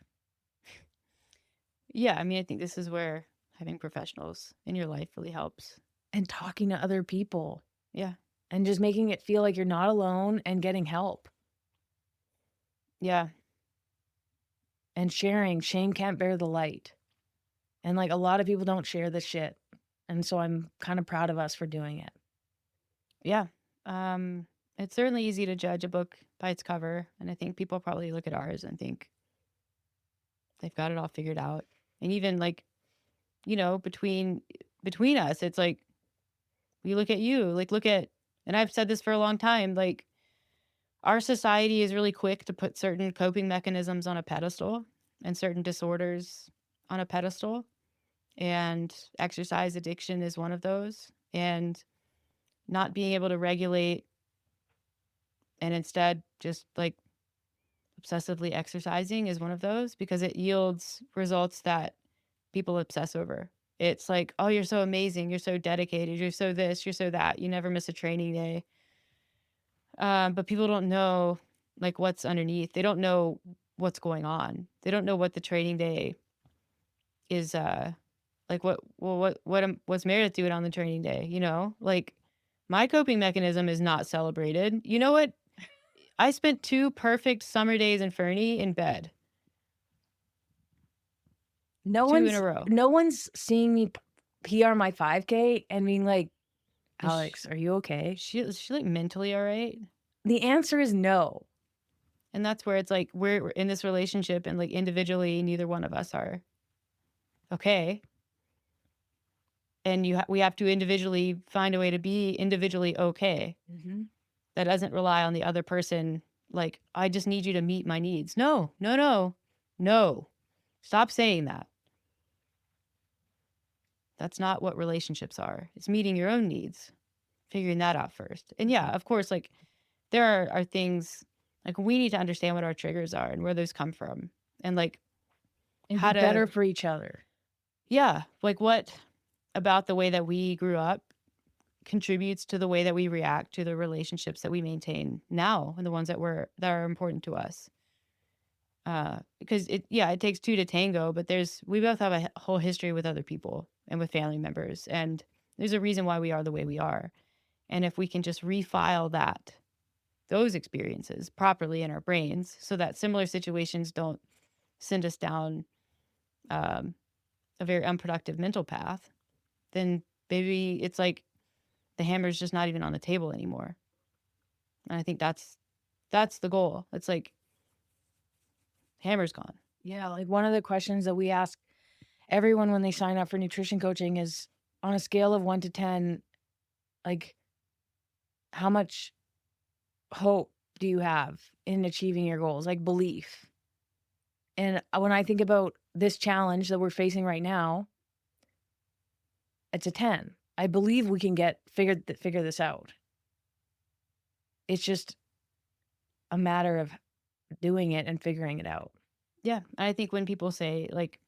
Yeah, I mean, I think this is where having professionals in your life really helps. And talking to other people. Yeah. And just making it feel like you're not alone, and getting help. Yeah. And sharing. Shame can't bear the light. And like a lot of people don't share this shit. And so I'm kind of proud of us for doing it. Yeah. It's certainly easy to judge a book by its cover. And I think people probably look at ours and think they've got it all figured out. And even like, between us, it's like, we look at you, like and I've said this for a long time, like our society is really quick to put certain coping mechanisms on a pedestal and certain disorders on a pedestal. And exercise addiction is one of those. And not being able to regulate and instead just like obsessively exercising is one of those, because it yields results that people obsess over. It's like, oh, you're so amazing. You're so dedicated. You're so this, you're so that. You never miss a training day. But people don't know like what's underneath. They don't know what's going on. They don't know what the training day is. Like what's Meredith doing on the training day? Like my coping mechanism is not celebrated. You know what? I spent 2 perfect summer days in Fernie in bed. 2 in a row. No one's seeing me PR my 5K and being like, Alex, are you okay? Is she like mentally all right? The answer is no. And that's where it's like we're in this relationship, and like individually, neither one of us are okay. And we have to individually find a way to be individually okay. Mm-hmm. That doesn't rely on the other person. Like, I just need you to meet my needs. No. Stop saying that. That's not what relationships are. It's meeting your own needs, figuring that out first. And yeah, of course, like there are things like we need to understand what our triggers are and where those come from, and like how to be better for each other. Yeah, like what about the way that we grew up contributes to the way that we react to the relationships that we maintain now and the ones that are important to us. Because it takes 2 to tango, but we both have a whole history with other people and with family members, and there's a reason why we are the way we are. And if we can just refile those experiences properly in our brains so that similar situations don't send us down a very unproductive mental path, then maybe it's like the hammer's just not even on the table anymore. And I think that's the goal. It's like hammer's gone. Yeah, like one of the questions that we ask everyone when they sign up for nutrition coaching is, on a scale of 1 to 10, like, how much hope do you have in achieving your goals? Like, belief. And when I think about this challenge that we're facing right now, it's a 10. I believe we can figure this out. It's just a matter of doing it and figuring it out. Yeah. I think when people say like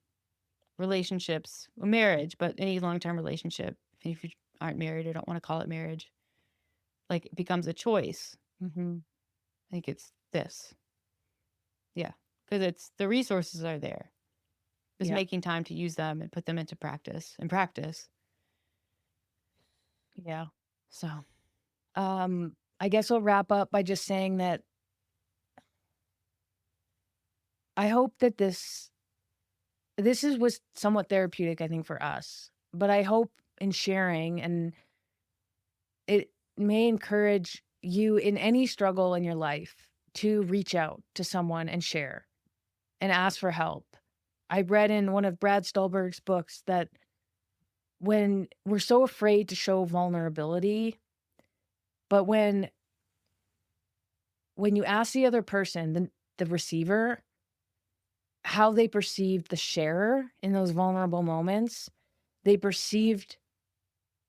relationships, marriage, but any long-term relationship, if you aren't married or don't want to call it marriage, like it becomes a choice. Mm-hmm. I think it's this. Yeah. Because it's the resources are there. Just making time to use them and put them into practice and practice. Yeah. So, I guess I'll wrap up by just saying that I hope that this was somewhat therapeutic, I think, for us. But I hope in sharing, and it may encourage you in any struggle in your life to reach out to someone and share and ask for help. I read in one of Brad Stulberg's books that when we're so afraid to show vulnerability, but when you ask the other person, the receiver, how they perceived the sharer in those vulnerable moments, they perceived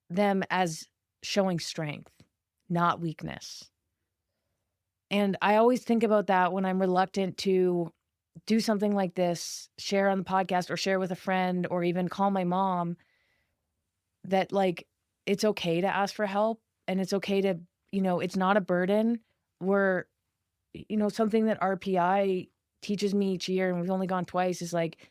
them as showing strength, not weakness. And I always think about that when I'm reluctant to do something like this, share on the podcast or share with a friend or even call my mom, that like, it's okay to ask for help and it's okay to, it's not a burden. We're, something that RPI teaches me each year, and we've only gone twice, is like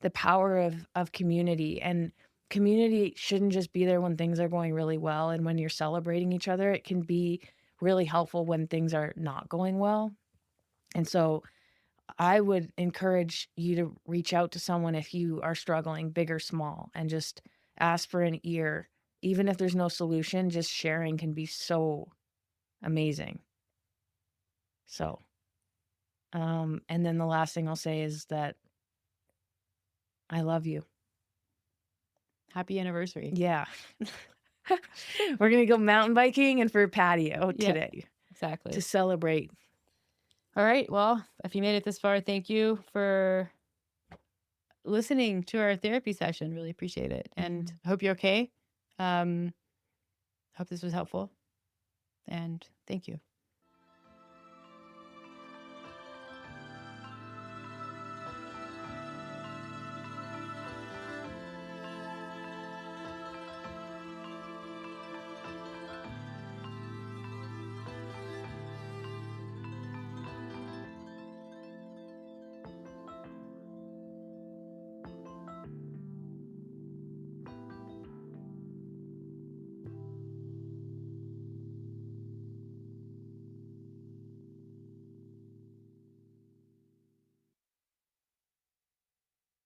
the power of community. And community shouldn't just be there when things are going really well and when you're celebrating each other. It can be really helpful when things are not going well. And so I would encourage you to reach out to someone if you are struggling, big or small, and just ask for an ear. Even if there's no solution, just sharing can be so amazing. So, and then the last thing I'll say is that I love you. happy anniversary. Yeah. We're going to go mountain biking and for a patio today Exactly. to celebrate. All right. Well, if you made it this far, thank you for listening to our therapy session. Really appreciate it. And I hope you're okay. Hope this was helpful. And thank you.